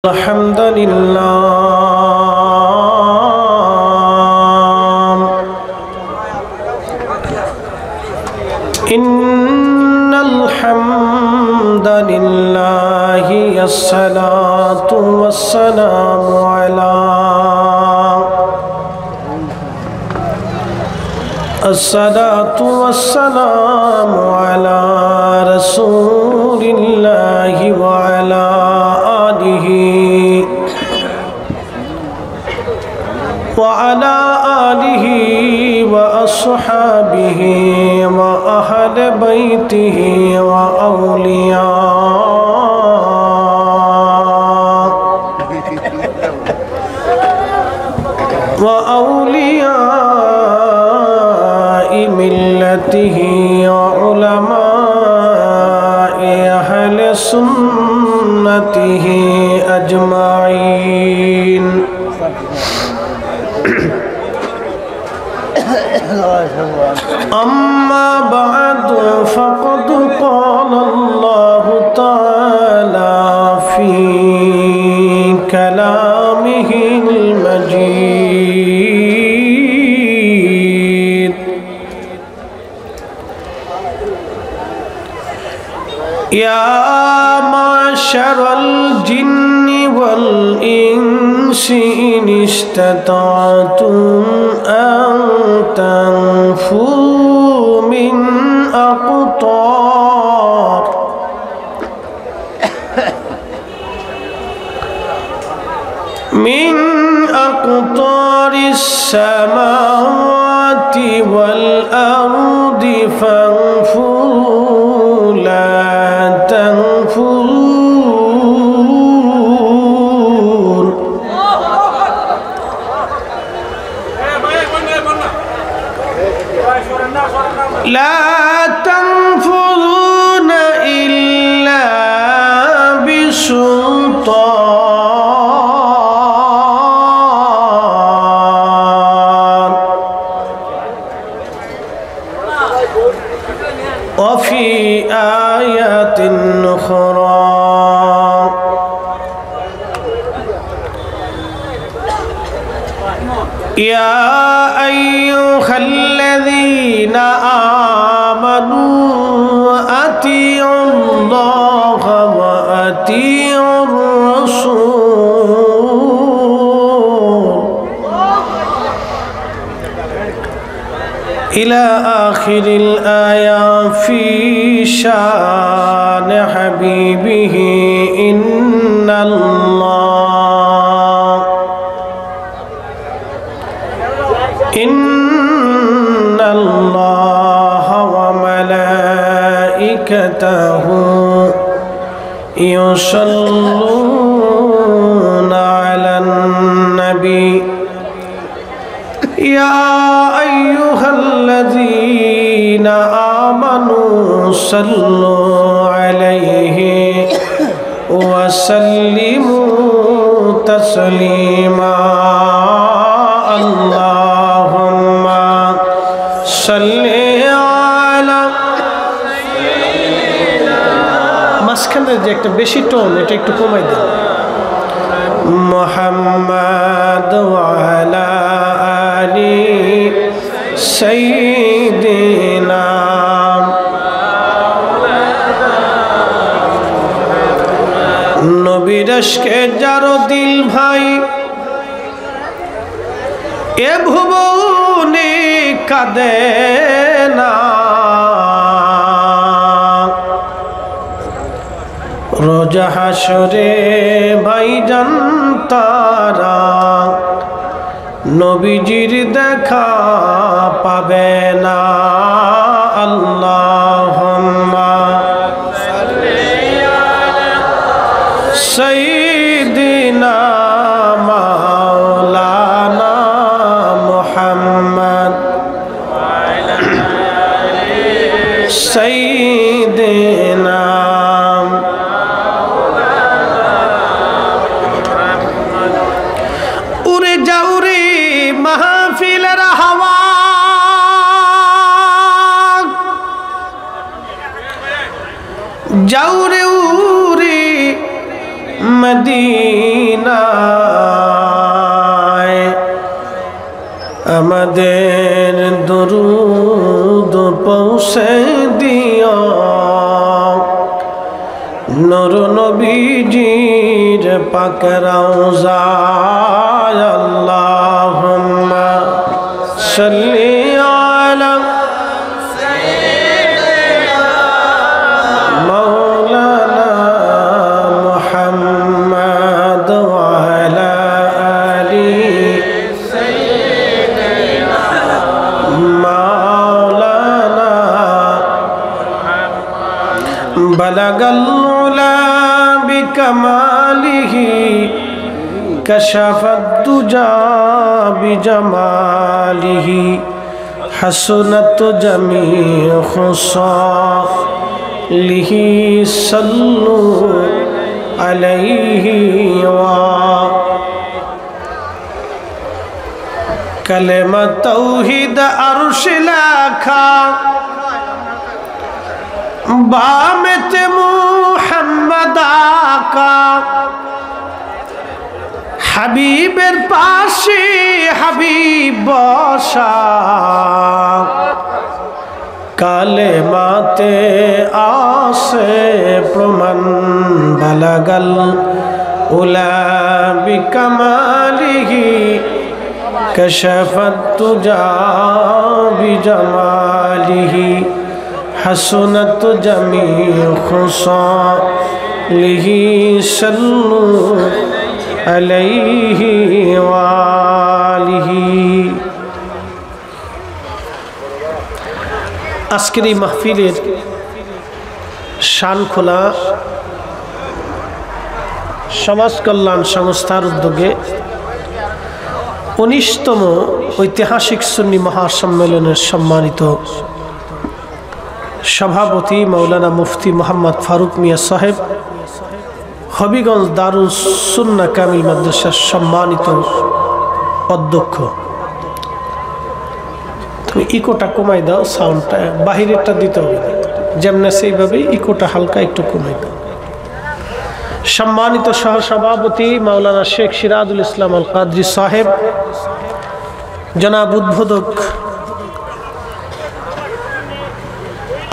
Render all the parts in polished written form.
الحمد لله إن الحمد لله الصلاة والسلام على رسول الله وعلى آله وأصحابه وأهل بيته وأولياء ملته وعلماء أهل سنته أجمعين. أما بعد فقد قال الله تعالى في كلامه المجيد: يا معشر الجن والإنس إن استطعتم أن تنفذوا من أقطار السماوات والأرض فانفذوا لا تنفذون. لا تنفذون إلا بسلطان. وفي آيات أخرى: يا أيها الذين آمنوا أطيعوا الله وأطيعوا الرسول إلى آخر الآية في شأن حبيبه. إن الله وملائكته يصلون على النبي يا أيها الذين آمنوا صلوا عليه وسلموا تسليما. اللهم صل على মাঝখানের যে একটা বেশি টোন এটা একটু কমাই দেন। মুহাম্মদ ওয়া আলা আলি সাইয়্যিদিনা। নবীর ইশকে যারো দিল ভাই এ ভুবনে কাঁদে না। রোজা হাসরে ভাইজান তারা নবীজির দেখা পাবে না। আল্লাহুম্মা সাল্লি আলা সাইয়্যিদিনা মাওলানা মুহাম্মদ ওয়া আলা আলি সাইয়্যিদিনা। উড়ে যাও রে মাহফিলের হাওয়া, যাও রে উড়ে মদিনা মদিনায় আমাদের দরুদ পৌঁছে দিও নূর নবীজির পাক রওজায় আল্লাহুম্মা সাল্লি আলা সাইয়্যিদিনা মাওলানা মুহাম্মদ ওয়া আলা আলি সাইয়্যিদিনা মাওলানা বালাগাল بكماله كشف الدجى بجماله حسنت جميع خصاله صلوا عليه كلمة توحيد عرش لكا बामत मुहम्मद आका হাবিবের পাশে হাবিব বসা কালেমাতে আসে প্রমাণ বালাগাল উলা বিকামালিহি কাশাফাত তুজা বিজামালিহি حسنت جميع خصاله صلوا عليه وآله আজকের এই মাহফিলের শান খোলা সমাজ কল্যাণ সংস্থার উদ্যোগে 19তম ঐতিহাসিক সুন্নি মহাসম্মেলনের সম্মানিত সভাপতি মৌলানা মুফতি মোহাম্মদ ফারুক মিয়া সাহেব হবিগঞ্জ দারুস সুন্নাহ কামিল মাদ্রাসার সম্মানিত অধ্যক্ষ। তুমি ইকোটা কমাই দাও, সাউন্ডটা বাহিরেরটা দিতে হবে যেমন সেইভাবে ইকোটা হালকা একটু কমাই দাও। সম্মানিত সহসভাপতি মাওলানা শেখ সিরাজুল ইসলাম আল কাদরি সাহেব, জনাব উদ্বোধক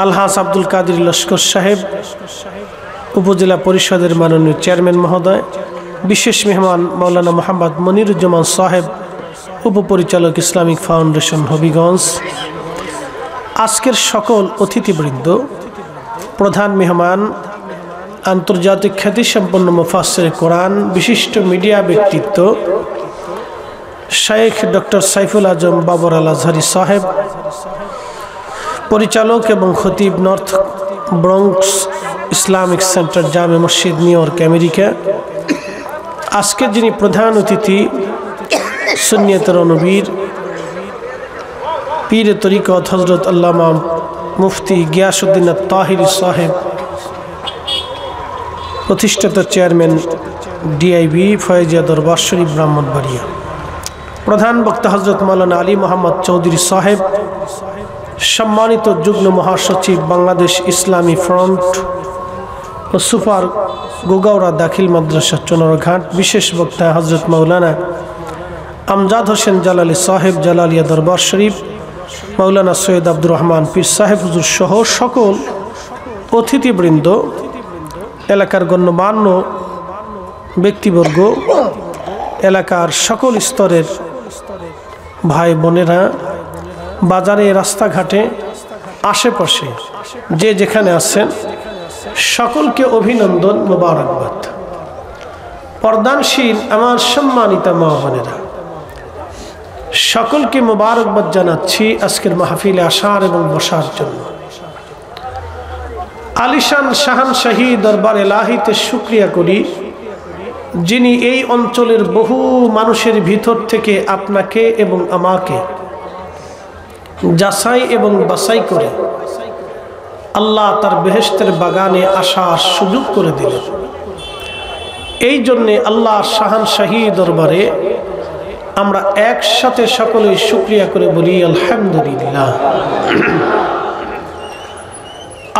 আলহাজ আব্দুল কাদের লস্কর সাহেব, উপজেলা পরিষদের মাননীয় চেয়ারম্যান মহোদয়, বিশেষ মেহমান মৌলানা মোহাম্মদ মনিরুজ্জামান সাহেব, উপপরিচালক ইসলামিক ফাউন্ডেশন হবিগঞ্জ, আজকের সকল অতিথিবৃন্দ, প্রধান মেহমান, আন্তর্জাতিক খ্যাতিসম্পন্ন মুফাসসির কোরআন, বিশিষ্ট মিডিয়া ব্যক্তিত্ব শাইখ ডক্টর সাইফুল আজম বাবর আল আজহারি সাহেব, পরিচালক এবং খতিব নর্থ ব্রঙ্কস ইসলামিক সেন্টার জামে মসজিদ নিউ ইয়র্ক আমেরিকা, আজকের যিনি প্রধান অতিথি সুন্নিয়তের নবীর পীর তরিকত হযরত আল্লামা মুফতি গিয়াসউদ্দিন আত-তাহিরি সাহেব, প্রতিষ্ঠাতা চেয়ারম্যান ডিআইবি ফয়েজিয়া দরবার শরীফ ব্রাহ্মণবাড়িয়া, প্রধান বক্তা হযরত মাওলানা আলী মোহাম্মদ চৌধুরী সাহেব, সম্মানিত যুগ্ম মহাসচিব বাংলাদেশ ইসলামী ফ্রন্ট ও সুপার গোগাওড়া দাখিল মাদ্রাসা চুনারঘাট, বিশেষ বক্তা হযরত মাওলানা আমজাদ হোসেন জালালি সাহেব, জালালিয়া দরবার শরীফ, মাওলানা সৈয়দ আব্দুর রহমান পীর সাহেব হুজুর সহ সকল অতিথিবৃন্দ, এলাকার গণ্যমান্য ব্যক্তিবর্গ, এলাকার সকল স্তরের ভাই বোনেরা, বাজারে রাস্তাঘাটে আশেপাশে যে যেখানে আছেন সকলকে অভিনন্দন, মোবারকবাদ। পর্দানশীল আমার সম্মানিত মা বোনেরা, সকলকে মোবারকবাদ জানাচ্ছি আজকের মাহফিলে আসার এবং বসার জন্য। আলিশান শাহানশাহী দরবার এলাহিতে শুকরিয়া করি, যিনি এই অঞ্চলের বহু মানুষের ভিতর থেকে আপনাকে এবং আমাকে যাচাই এবং বাছাই করে আল্লাহ তার বেহেশতের বাগানে আসার সুযোগ করে দিলেন। এই জন্যে আল্লাহ শাহানশাহী দরবারে আমরা একসাথে সকলে শুকরিয়া করে বলি আলহামদুলিল্লাহ।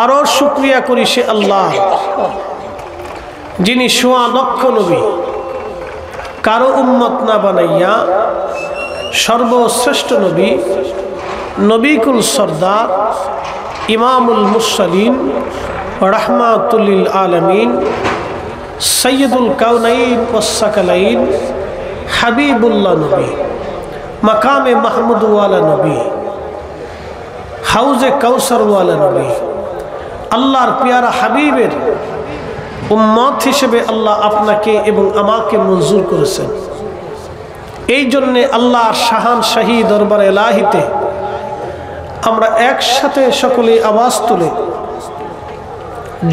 আরো শুকরিয়া করি সে আল্লাহ যিনি ১৬ লক্ষ নবী কারো উম্মত না বানাইয়া সর্বশ্রেষ্ঠ নবী, নবীকুল সরদার, ইমামুল মুরসালিন, রাহমাতুল লিল আলামিন, সৈয়দুল কাউনাইন ওয়াস সাকালাইন, হাবিবুল্লাহ নবী, মাকামে মাহমুদ ওয়ালা নবী, হাউজে কাউসার ওয়ালা নবী, আল্লাহর পিয়ারা হাবিবের উম্মত হিসেবে আল্লাহ আপনাকে এবং আমাকে মঞ্জুর করেছেন। এই জন্যে আল্লাহ শাহান শাহী দরবার এলাহিতে আমরা একসাথে সকলে আওয়াজ তুলে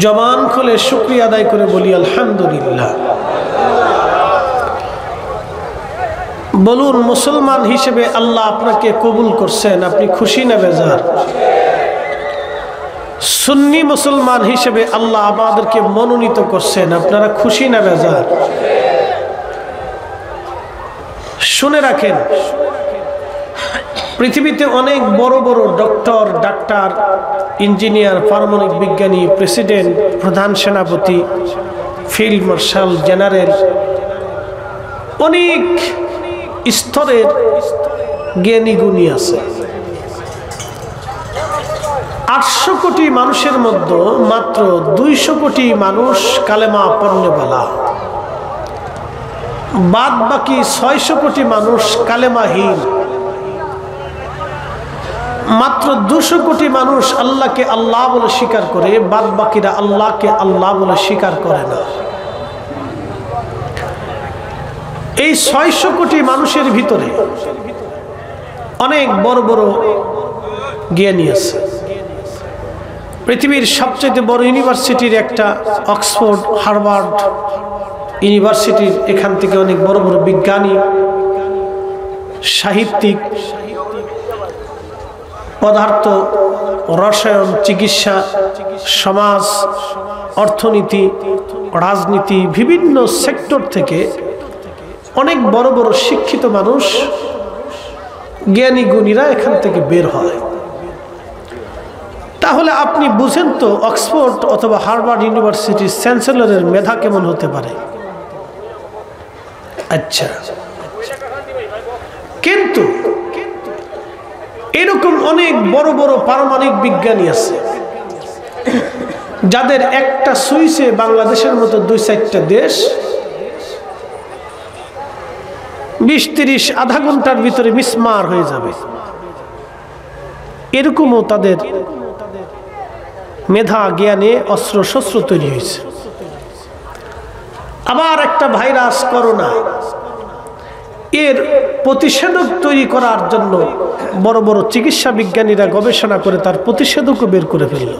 জবান খুলে শুকরিয়া আদায় করে বলি আলহামদুলিল্লাহ। বলুন, মুসলমান হিসেবে আল্লাহ আপনাকে কবুল করছেন, আপনি খুশি না বেজার? সুন্নি মুসলমান হিসেবে আল্লাহ আমাদেরকে মনোনীত করছেন, আপনারা খুশি না বেজার? শুনে রাখেন, পৃথিবীতে অনেক বড় বড় ডক্টর, ডাক্তার, ইঞ্জিনিয়ার, পারমাণবিক বিজ্ঞানী, প্রেসিডেন্ট, প্রধান সেনাপতি, ফিল্ড মার্শাল, জেনারেল, অনেক স্তরের জ্ঞানী গুণী আছে। 800 কোটি মানুষের মধ্যে মাত্র 200 কোটি মানুষ কালেমা পড়নেওয়ালা, বাদ বাকি 600 কোটি মানুষ কালেমাহীন। মাত্র 200 কোটি মানুষ আল্লাহকে আল্লাহ বলে স্বীকার করে, বাদ বাকিরা আল্লাহকে আল্লাহ বলে স্বীকার করে না। এই 600 কোটি মানুষের ভিতরে অনেক বড় বড় জ্ঞানী আছে। পৃথিবীর সবচেয়ে বড় ইউনিভার্সিটির একটা অক্সফোর্ড, হার্ভার্ড ইউনিভার্সিটির, এখান থেকে অনেক বড় বড় বিজ্ঞানী, সাহিত্যিক, পদার্থ, রসায়ন, চিকিৎসা, সমাজ, অর্থনীতি, রাজনীতি, বিভিন্ন সেক্টর থেকে অনেক বড় বড় শিক্ষিত মানুষ, জ্ঞানী গুণীরা এখান থেকে বের হয়। তাহলে আপনি বুঝেন তো অক্সফোর্ড অথবা হার্ভার্ড ইউনিভার্সিটির চ্যান্সেলরের মেধা কেমন হতে পারে। আচ্ছা, কিন্তু এরকম অনেক বড় বড় পারমাণবিক বিজ্ঞানী আছে যাদের একটা সুইচে বাংলাদেশের মতো 2-4টা দেশ 20-30 আধা ঘন্টার ভিতরে মিসমার হয়ে যাবে। এরকমও তাদের মেধা জ্ঞানে অস্ত্র শস্ত্র তৈরি হয়েছে। আবার একটা ভাইরাস করোনা, এর প্রতিষেধক তৈরি করার জন্য বড় বড় চিকিৎসা বিজ্ঞানীরা গবেষণা করে তার প্রতিষেধকও বের করে ফেলল।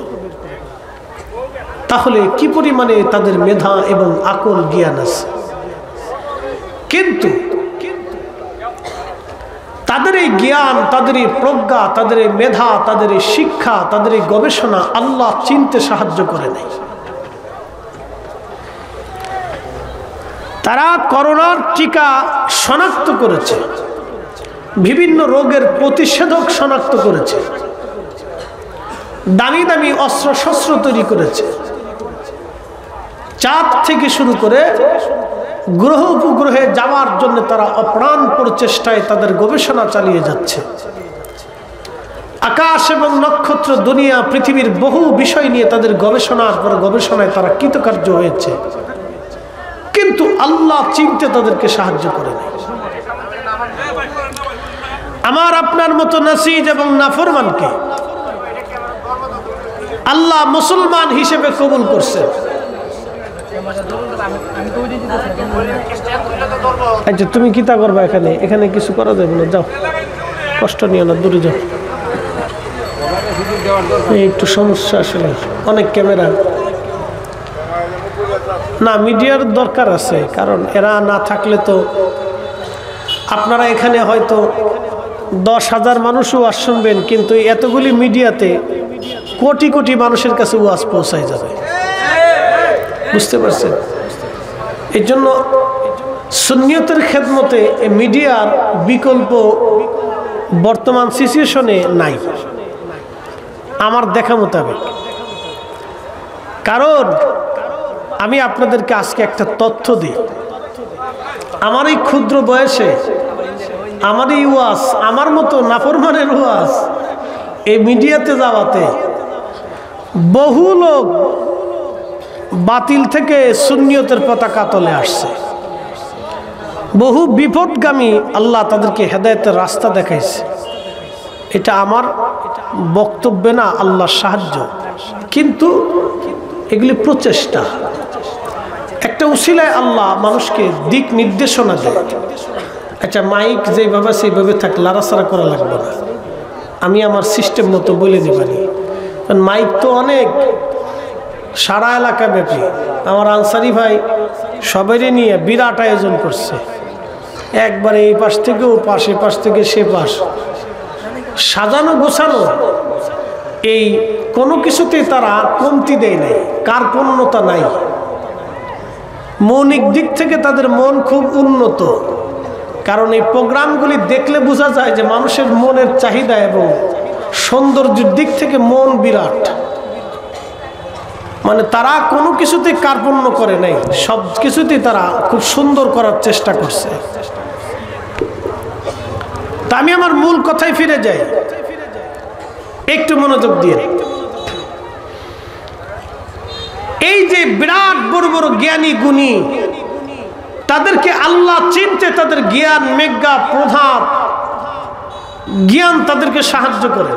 তাহলে কি পরিমাণে তাদের মেধা এবং আকল জ্ঞান আছে। কিন্তু তাদের এই জ্ঞান, তাদের এই প্রজ্ঞা, তাদের এই মেধা, তাদের এই শিক্ষা, তাদের এই গবেষণা আল্লাহ চিনতে সাহায্য করে নাই। তারা করোনার টিকা শনাক্ত করেছে, বিভিন্ন রোগের প্রতিষেধক শনাক্ত করেছে, দামি দামি অস্ত্র শস্ত্র তৈরি করেছে, চাঁদ থেকে শুরু করে গ্রহ উপগ্রহে যাওয়ার জন্য তারা অপ্রাণ প্রচেষ্টায় তাদের গবেষণা চালিয়ে যাচ্ছে। আকাশ এবং নক্ষত্র, দুনিয়া, পৃথিবীর বহু বিষয় নিয়ে তাদের গবেষণার পর গবেষণায় তারা কৃতকার্য হয়েছে, কিন্তু আল্লাহ চিনতে তাদেরকে সাহায্য করে নাই। আমার আপনার মতো নাসিজ এবং নাফরমানকে আল্লাহ মুসলমান হিসেবে কবুল করছেন। আচ্ছা, তুমি কি তা করবা? এখানে এখানে কিছু করা যাবে না, যাও, কষ্ট নিও না, দূরে যাও। একটু সমস্যা, আসলে অনেক ক্যামেরা না, মিডিয়ার দরকার আছে, কারণ এরা না থাকলে তো আপনারা এখানে হয়তো 10,000 মানুষও ওয়াজ শুনবেন, কিন্তু এতগুলি মিডিয়াতে কোটি কোটি মানুষের কাছে ওয়াজ পৌঁছায় যাবে। বুঝতে পারছেন? এই জন্য সুন্নিয়তের খেদমতে মিডিয়ার বিকল্প বর্তমান সিচুয়েশনে নাই আমার দেখা মোতাবেক। কারণ আমি আপনাদেরকে আজকে একটা তথ্য দিই, আমার এই ক্ষুদ্র বয়সে আমার এই ওয়াজ, আমার মতো নাফরমানের ওয়াজ এই মিডিয়াতে যাওয়াতে বহু লোক বাতিল থেকে সুন্নিয়তের পতাকা তলে আসছে। বহু বিপদগামী আল্লাহ তাদেরকে হেদায়েতের রাস্তা দেখাইছে। এটা আমার বক্তব্য না, আল্লাহর সাহায্য। কিন্তু এগুলি প্রচেষ্টা, একটা উসিলায় আল্লাহ মানুষকে দিক নির্দেশনা দেয়। আচ্ছা, মাইক যেভাবে সেইভাবে থাক, লাড়াচাড়া করা লাগবে না, আমি আমার সিস্টেম মতো বলে দেবানি। কারণ মাইক তো অনেক, সারা এলাকা ব্যাপী। আমার আনসারি ভাই সবারই নিয়ে বিরাট আয়োজন করছে, একবারে এই পাশ থেকে ও পাশ, এ পাশ থেকে সে পাশ, সাজানো গোছানো। এই কোনো কিছুতেই তারা কমতি দেয় নাই, কার্পণ্যতা নাই। মৌলিক দিক থেকে তাদের মন খুব উন্নত। কারণ এই প্রোগ্রামগুলি দেখলে বোঝা যায় যে মানুষের মনের চাহিদা এবং সৌন্দর্যের দিক থেকে মন বিরাট। মানে তারা কোনো কিছুতে কার্পণ্য করে নাই, সব কিছুতেই তারা খুব সুন্দর করার চেষ্টা করছে। তা আমি আমার মূল কথায় ফিরে যাই, একটু মনোযোগ দিয়ে। এই যে বিরাট বড় বড় জ্ঞানী গুণী, তাদেরকে আল্লাহ চিনতে তাদের জ্ঞান মেঘা প্রধান জ্ঞান তাদেরকে সাহায্য করে।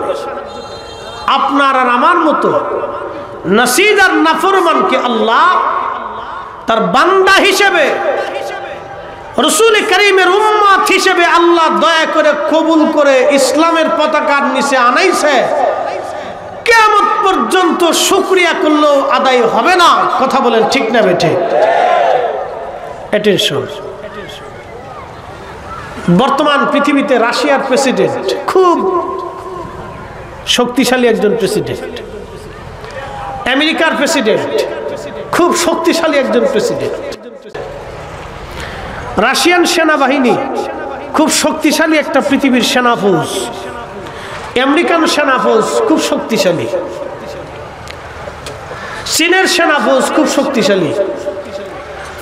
আপনার আর আমার মতো নাসিদ আর নাফরমানকে আল্লাহ তার বান্দা হিসেবে, রাসূল করিমের উম্মত হিসেবে আল্লাহ দয়া করে কবুল করে ইসলামের পতাকার নিচে আনাইছে। কিয়ামত পর্যন্ত শুকরিয়া করলেও আদায় হবে না। কথা বলেন ঠিক না বেঠে? অ্যাটেনশন। বর্তমান পৃথিবীতে রাশিয়ার প্রেসিডেন্ট খুব শক্তিশালী একজন প্রেসিডেন্ট, আমেরিকার প্রেসিডেন্ট খুব শক্তিশালী একজন প্রেসিডেন্ট, রাশিয়ান সেনাবাহিনী খুব শক্তিশালী একটা পৃথিবীর সেনাফৌজ, আমেরিকান সেনাফৌজ খুব শক্তিশালী, চীনের সেনাফৌজ খুব শক্তিশালী,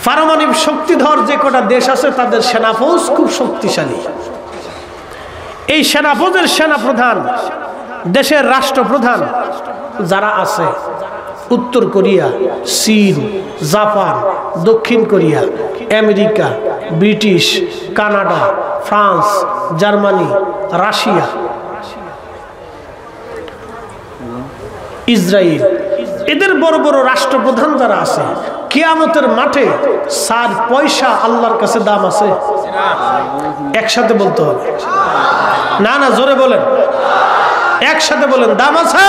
পারমাণবিক শক্তিধর যে কটা দেশ আছে তাদের সেনাফৌজ খুব শক্তিশালী। এই সেনাফৌজের সেনাপ্রধান, দেশের রাষ্ট্রপ্রধান যারা আছে, উত্তর কোরিয়া, চীন, জাপান, দক্ষিণ Korea, America, British, Canada, France, Germany, Russia, Israel, এদের বড় বড় রাষ্ট্রপ্রধান যারা আছে, কিয়ামতের মাঠে সার পয়সা আল্লাহর কাছে দাম আছে? একসাথে বলতে হবে, না না জোরে বলেন, একসাথে বলেন, দাম আছে?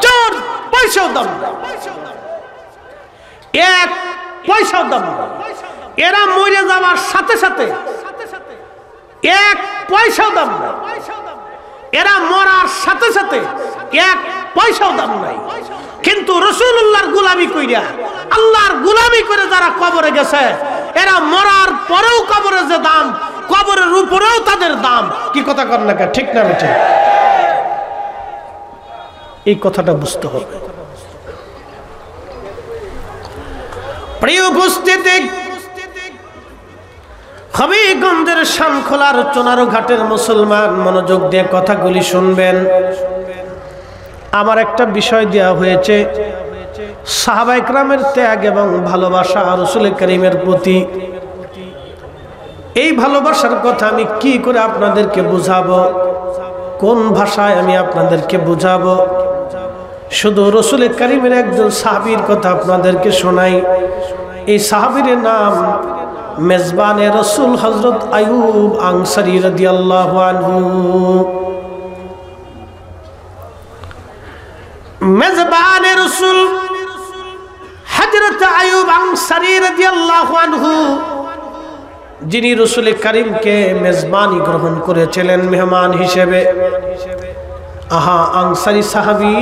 চোর পয়সাও দাম, এক পয়সাও দাম। এরা মরে যাওয়ার সাথে সাথে এক পয়সাও দাম নাই, এরা মরার সাথে সাথে এক পয়সাও দাম নাই। কিন্তু রাসূলুল্লাহর গোলামি কইরা, আল্লাহর গোলামি করে যারা কবরে গেছে, এরা মরার পরেও কবরে যে দাম, কবরের উপরেও তাদের দাম। কি কথা কর না, ঠিক না বেঠে? এই কথাটা বুঝতে হবে। প্রিয় উপস্থিতি, হবিগঞ্জের শামখোলার চোনারো ঘাটের মুসলমান, মনোযোগ দিয়ে কথাগুলি শুনবেন। আমার একটা বিষয় দেওয়া হয়েছে, সাহাবা ইকরামের ত্যাগ এবং ভালোবাসা রাসূল করিমের প্রতি। এই ভালোবাসার কথা আমি কি করে আপনাদেরকে বুঝাবো, কোন ভাষায় আমি আপনাদেরকে বুঝাবো? শুধু রাসূল করিমের একজন সাহাবীর কথা আপনাদেরকে শোনাই। এই সাহাবীর নাম মেজবানে রাসূল হযরত আইয়ুব আনসারী রাদিয়াল্লাহু আনহু। মেজবানে রাসূল হযরত আইয়ুব আনসারী রাদিয়াল্লাহু আনহু, যিনি রাসূল করিমকে মেজবানি গ্রহণ করেছিলেন মেহমান হিসেবে। আহা, আনসারী সাহাবী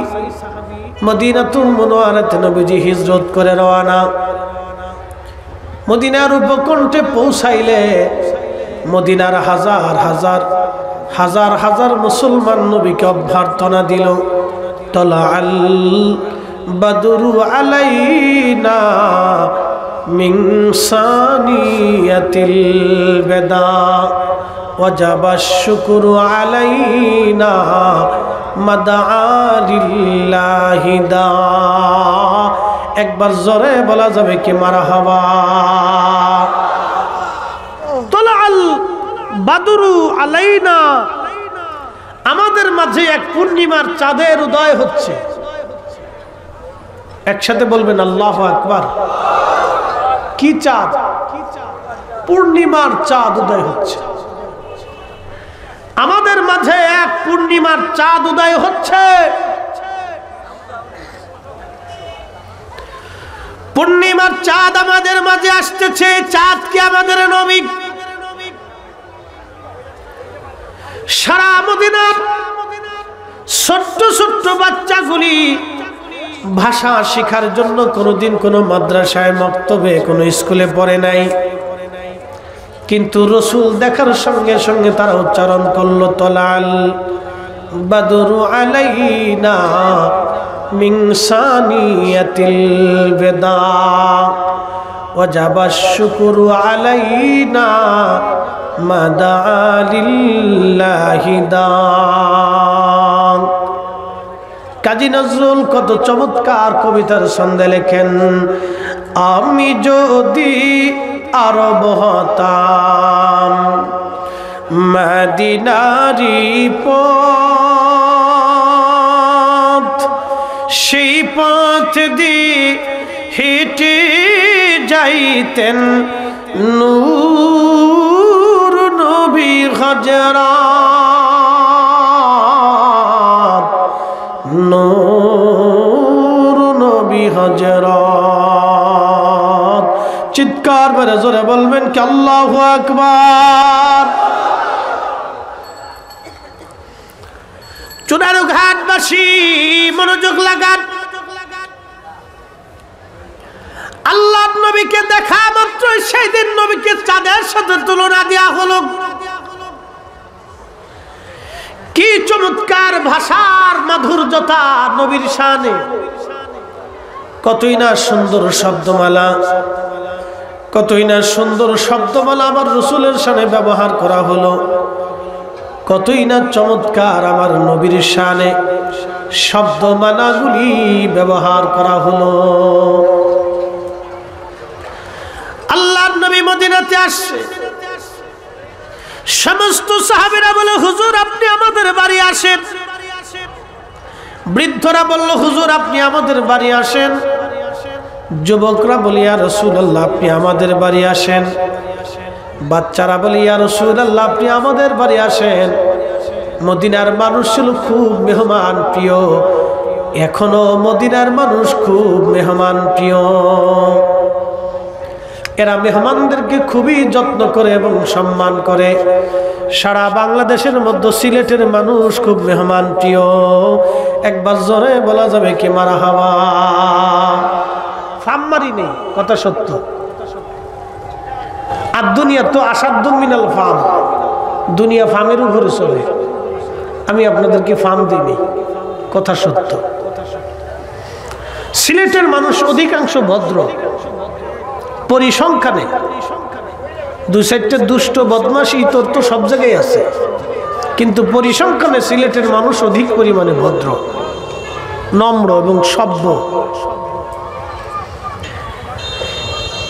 মদিনাতুল মুনাওয়ারাতে নবীজি হিজরত করে রওনা। মদিনার উপকণ্ঠে পৌঁছাইলে মদিনার হাজার হাজার হাজার হাজার মুসলমান নবীকে অভ্যর্থনা দিল। তলাআল বাদরু আলাইনা মিন সানিয়াতিল বেদা ওয়াজাবা শুকরু আলাইনা মাদআলিল্লাহি দা। একবার জোরে বলা যাবে কি মারহাবা। তোলাল বাদরু আলাইনা, আমাদের মাঝে এক পূর্ণিমার চাঁদের উদয় হচ্ছে। একসাথে বলবেন আল্লাহু আকবার। কি চাঁদ? পূর্ণিমার চাঁদ উদয় হচ্ছে। আমাদের মাঝে এক পূর্ণিমার চাঁদ উদয় হচ্ছে। পূর্ণিমার চাঁদ আমাদের মাঝে আসতেছে। চাঁদ কি আমাদের নবী। সারা মদিনার ছোট্ট ছোট্ট বাচ্চাগুলি ভাষা শেখার জন্য কোনোদিন কোনো মাদ্রাসায় মক্তবে কোনো স্কুলে পড়ে নাই, কিন্তু রসুল দেখার সঙ্গে সঙ্গে তারা উচ্চারণ করলো তলাল বাদরু আলাইনা মিন সানিয়াতিল বেদা ওয়াজাবা শুকরু আলাইনা মাদআলিল্লাহি দা। কাজী নজরুল কত চমৎকার কবিতার ছন্দে লেখেন, আমি যদি আরব হতাম মদিনারি পথ, সেই পথ দিয়ে হেঁটে যাইতেন নূর নবী হযরত, নূর নবী হযরত। চিৎকার করে জোরে বলবেন কি আল্লাহু আকবার। চুনারু ঘাটবাসী মনোযোগ লাগান। আল্লাহ নবীকে দেখা মাত্র সেই দিন নবীকে চাঁদের সাথে তুলনা দেয়া হলো। কি চমৎকার ভাষার মাধুর্যতা নবীর শানে। কতই না সুন্দর শব্দমালা, কতই না সুন্দর শব্দমালা আমার রসুলের শানে ব্যবহার করা হলো। কতই না চমৎকার আমার নবীর শানে শব্দমালাগুলি ব্যবহার করা হলো। আল্লাহর নবী মদিনাতে আসছে। সমস্ত সাহাবীরা বলে হুজুর আপনি আমাদের বাড়ি আসেন। বৃদ্ধরা বলল হুজুর আপনি আমাদের বাড়ি আসেন। যুবকরা বলে ইয়া রাসূলুল্লাহ আপনি আমাদের বাড়ি আসেন। বাচ্চারা বলে ইয়া রাসূলুল্লাহ আপনি আমাদের বাড়ি আসেন। মদিনার মানুষ ছিল খুব মেহমান প্রিয়, এখনো মদিনার মানুষ খুব মেহমান প্রিয়। এরা মেহমানদেরকে খুবই যত্ন করে এবং সম্মান করে। সারা বাংলাদেশের মধ্যে সিলেটের মানুষ খুব মেহমান প্রিয়। একবার জোরে বলা যাবে কি মারহাবা। ফাম মারি নেই, কথা সত্য। আর দুনিয়া তো আসাদ্দু মিনাল ফাম, দুনিয়া ফামের উপরে চলে। আমি আপনাদেরকে ফাম দিইনি, কথা সত্য। সিলেটের মানুষ অধিকাংশ ভদ্র, পরিসংখ্যানে দু চারটে দুষ্ট বদমাশি তোর তো সব জায়গায় আছে, কিন্তু পরিসংখ্যানে সিলেটের মানুষ অধিক পরিমাণে ভদ্র, নম্র এবং সভ্য।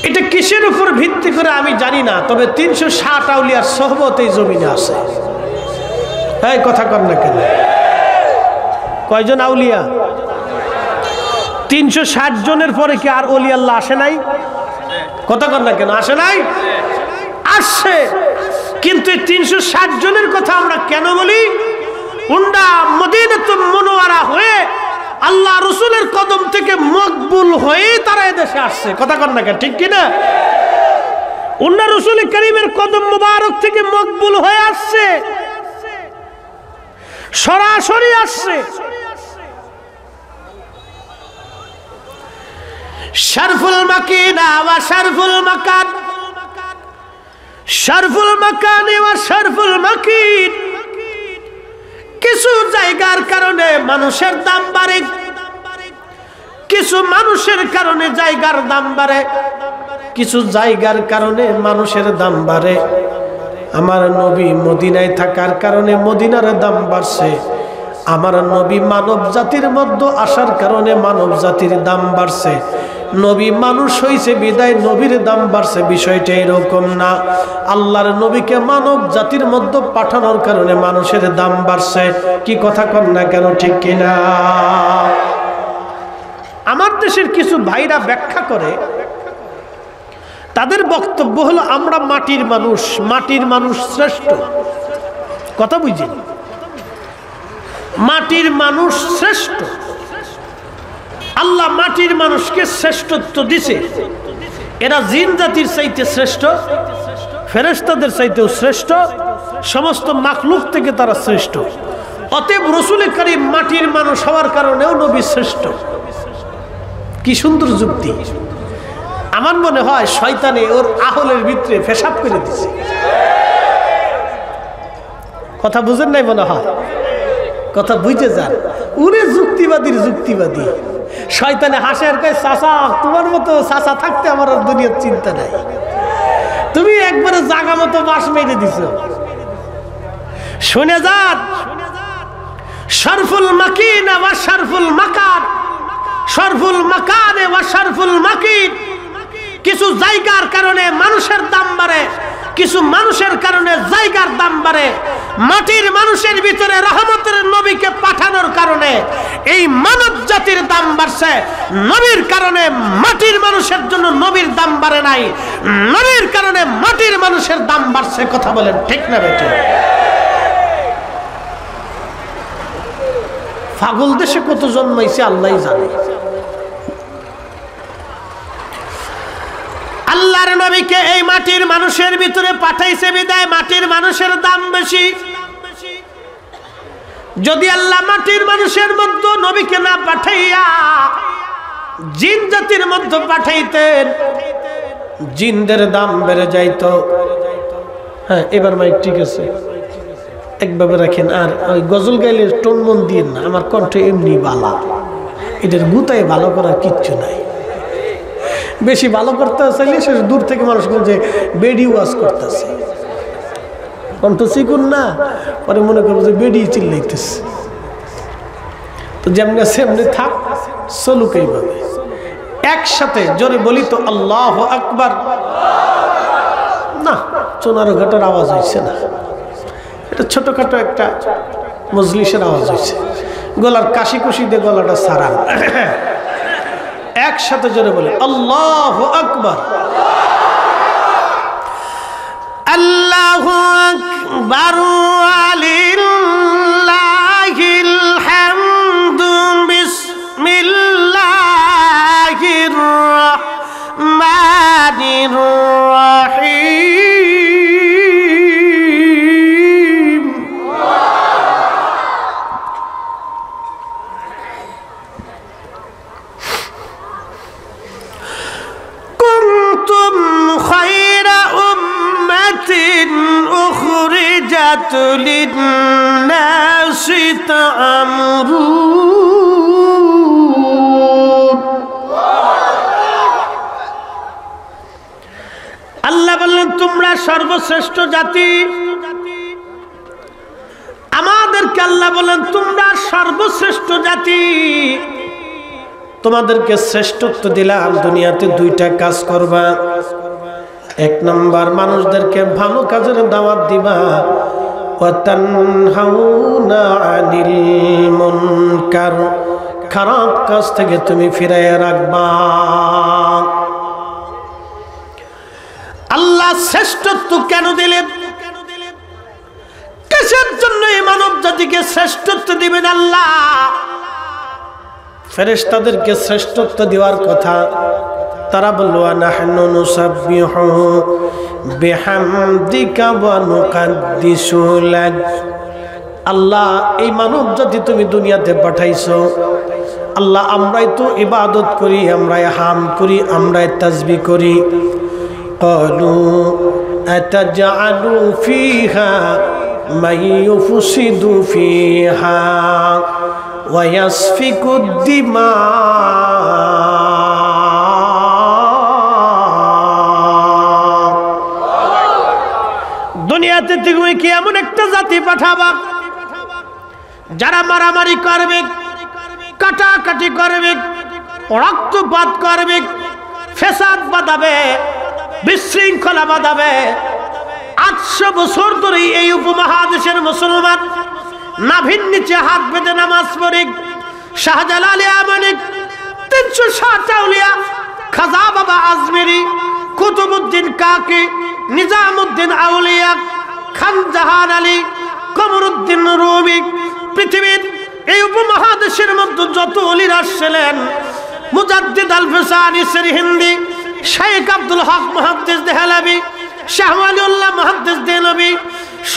এটা কিসের উপর ভিত্তি করে আমি জানি না, তবে 360 আউলিয়ার সোহবত এই জমিনে আছে। এই কথা কর না কেন? কয়জন আউলিয়া? 360 জনের পরে কি আর ওলি আল্লাহ আসে নাই? কথা কর না কেন? আসে নাই? আসছে। কিন্তু 360 জনের কথা আমরা কেন বলি? উন্ডা মদিনাতুল মুনাওয়ারা হয়ে আল্লাহ রসুলের কদম থেকে মকবুল হয়ে তারা এদেশে আসছে। কথা কর না কেন? ঠিক কিনা? উন্ডা রসুল করিমের কদম মুবারক থেকে মকবুল হয়ে আসছে, সরাসরি আসছে। শরফুল মাকিনা ওয়া শরফুল মাকান, শরফুল মাকান ওয়া শরফুল মাকিন। কিছু জায়গার কারণে মানুষের দাম বাড়ে, কিছু মানুষের কারণে জায়গার দাম বাড়ে। কিছু জায়গার কারণে মানুষের দাম বাড়ে। আমার নবী মদিনায় থাকার কারণে মদিনার দাম বাড়ছে। আমার নবী মানব জাতির মধ্যে আসার কারণে মানব জাতির দাম বাড়ছে। নবী মানুষ হইছে বিদায় নবীর দাম বাড়ছে, বিষয়টা এরকম না। আল্লাহর নবীকে মানব জাতির মধ্যে পাঠানোর কারণে মানুষের দাম বাড়ছে। কি কথা কন না কেন, ঠিক কিনা? আমার দেশের কিছু ভাইরা ব্যাখ্যা করে, তাদের বক্তব্য হলো আমরা মাটির মানুষ, মাটির মানুষ শ্রেষ্ঠ। কথা বুঝেন? মাটির মানুষ শ্রেষ্ঠ। আল্লাহ মাটির মানুষকে শ্রেষ্ঠত্ব দিছে। এরা জিন জাতির চাইতে শ্রেষ্ঠ, ফেরেশতাদের চাইতেও শ্রেষ্ঠ, সমস্ত মাখলুক থেকে তারা শ্রেষ্ঠ। অতএব রাসূল করিম মাটির মানুষ হওয়ার কারণেও নবী শ্রেষ্ঠ। কি সুন্দর যুক্তি! আমার মনে হয় শয়তানে ওর আহলের ভিতরে পেশাব করে দিছে। কথা বুঝেন নাই মনে হয়? কথা বুঝে যান। উনি যুক্তিবাদীর যুক্তিবাদী। শয়তানে হাসে আর কয়, চাচা তোমার মতো চাচা থাকতে আমার আর দুনিয়ার চিন্তা নাই। তুমি একবারে জাগা মতো বাস মেরে দিছো। শুনে যান, শরফুল মাকিনা ওয়া শরফুল মাকান, শরফুল মাকানে ওয়া শরফুল মাকিন। কিছু জায়গার কারণে মানুষের দাম বাড়ে, কিছু মানুষের কারণে জায়গার দাম বাড়ে। মাটির মানুষের ভিতরে রহমতের নবীকে পাঠানোর কারণে এই মানব জাতির দাম বাড়ছে। নবীর কারণে মাটির মানুষের জন্য নবীর দাম বাড়ে নাই, নবীর কারণে মাটির মানুষের দাম বাড়ছে। কথা বলেন ঠিক না বেটে? পাগল দেশে কত জন্মাইছে আল্লাহই জানে। আল্লাহর নবীকে এই মাটির মানুষের ভিতরে পাঠাইছে বিদায় মাটির মানুষের দাম বেশি। যদি আল্লাহ মাটির মানুষের মধ্যে নবীকে না পাঠাইয়া জিন জাতির মধ্যে পাঠাইতেন, জিনদের দাম বেড়ে যাইত। হ্যাঁ, এবার মাইক ঠিক আছে, একভাবে রাখেন। আর ওই গজল গাইলে টোন মন দিন না, আমার কণ্ঠ এমনি বালা, এটার গুতায় ভালো করার কিচ্ছু নাই। বেশি ভালো করতে চাইলে সে দূর থেকে মানুষ যে বেডি ওয়াজ করতেছে, কণ্ঠ চিকুন না, পরে মনে করবো যে বেডি চিল্লাইতেছে। তো যেমনি আছে এমনি থাক, চলুক এইভাবে। একসাথে জোরে বলি তো আল্লাহ আকবার। না, চোনারো ঘাটার আওয়াজ হয়েছে না, এটা ছোটখাটো একটা মজলিসের আওয়াজ হয়েছে। গলার কাশি কুশি দিয়ে গলাটা সারান। একসাথে জোরে বলি আল্লাহু আকবার। আল্লাহু আকবার ওয়ালিল্লাহিল হামদু বিসমিল্লাহির রাহমানির রাহিম। কুনতুম খায়রা উম্মাতিন উখরিজাত লিন-নাসি তা'মুরুন। আল্লাহ বললেন তোমরা সর্বশ্রেষ্ঠ জাতি। আমাদেরকে আল্লাহ বলেন তোমরা সর্বশ্রেষ্ঠ জাতি, তোমাদেরকে শ্রেষ্ঠত্ব দিলাম। দুনিয়াতে দুইটা কাজ করবা। এক নম্বর, মানুষদেরকে ভালো কাজের দাওয়াত দিবা। ওয়া তানহাউনা আনিল মুনকার, খারাপ কাজ থেকে তুমি ফিরাইয়া রাখবা। আল্লাহ শ্রেষ্ঠত্ব কেন দিলেন? কিসের জন্য এই মানব জাতিকে শ্রেষ্ঠত্ব দিবেন আল্লাহ? ফেরেশতাদেরকে শ্রেষ্ঠত্ব দেওয়ার কথা, তারা বলল নাহনু নুসাব্বিহু বিহামদিকা ওয়া নুকাদ্দিসু লাক। আল্লাহ, এই মানব জাতি তুমি দুনিয়াতে পাঠাইছো, আল্লাহ আমরাই তো ইবাদত করি, আমরাই হাম করি, আমরাই তাসবিহ করি। ক্বালু আতাজআলু ফিহা মান ইউফসিদু ফিহা ওয়া ইয়াসফিকুদ দিমা দুনিয়াতে তুমি কি এমন একটা জাতি পাঠাবা যারা মারামারি করবে, কাটাকাটি করবে, রক্তপাত করবে, ফেসাদ বাঁধাবে, বিশৃঙ্খলা বাঁধাবে। 800 বছর ধরে এই উপমহাদেশের মুসলমান নাভির নিচে হাত বেঁধে নামাজ পড়ে। শাহজালাল মানিক, 360 আউলিয়া, খাজা বাবা আজমেরি, কুতুবউদ্দিন কাকি, নিজামউদ্দিন আউলিয়া, খান জাহান আলী, কমরউদ্দিন রুমি, পৃথিবীর এই উপমহাদেশের মধ্যে যত ওলিরা ছিলেন, মুজাদ্দিদ আল ফিসানি সিরহিন্দি, শেখ আব্দুল হক মুহাদ্দিস দেহলভী, শাহ ওয়ালিউল্লাহ মুহাদ্দিস দেহলভী,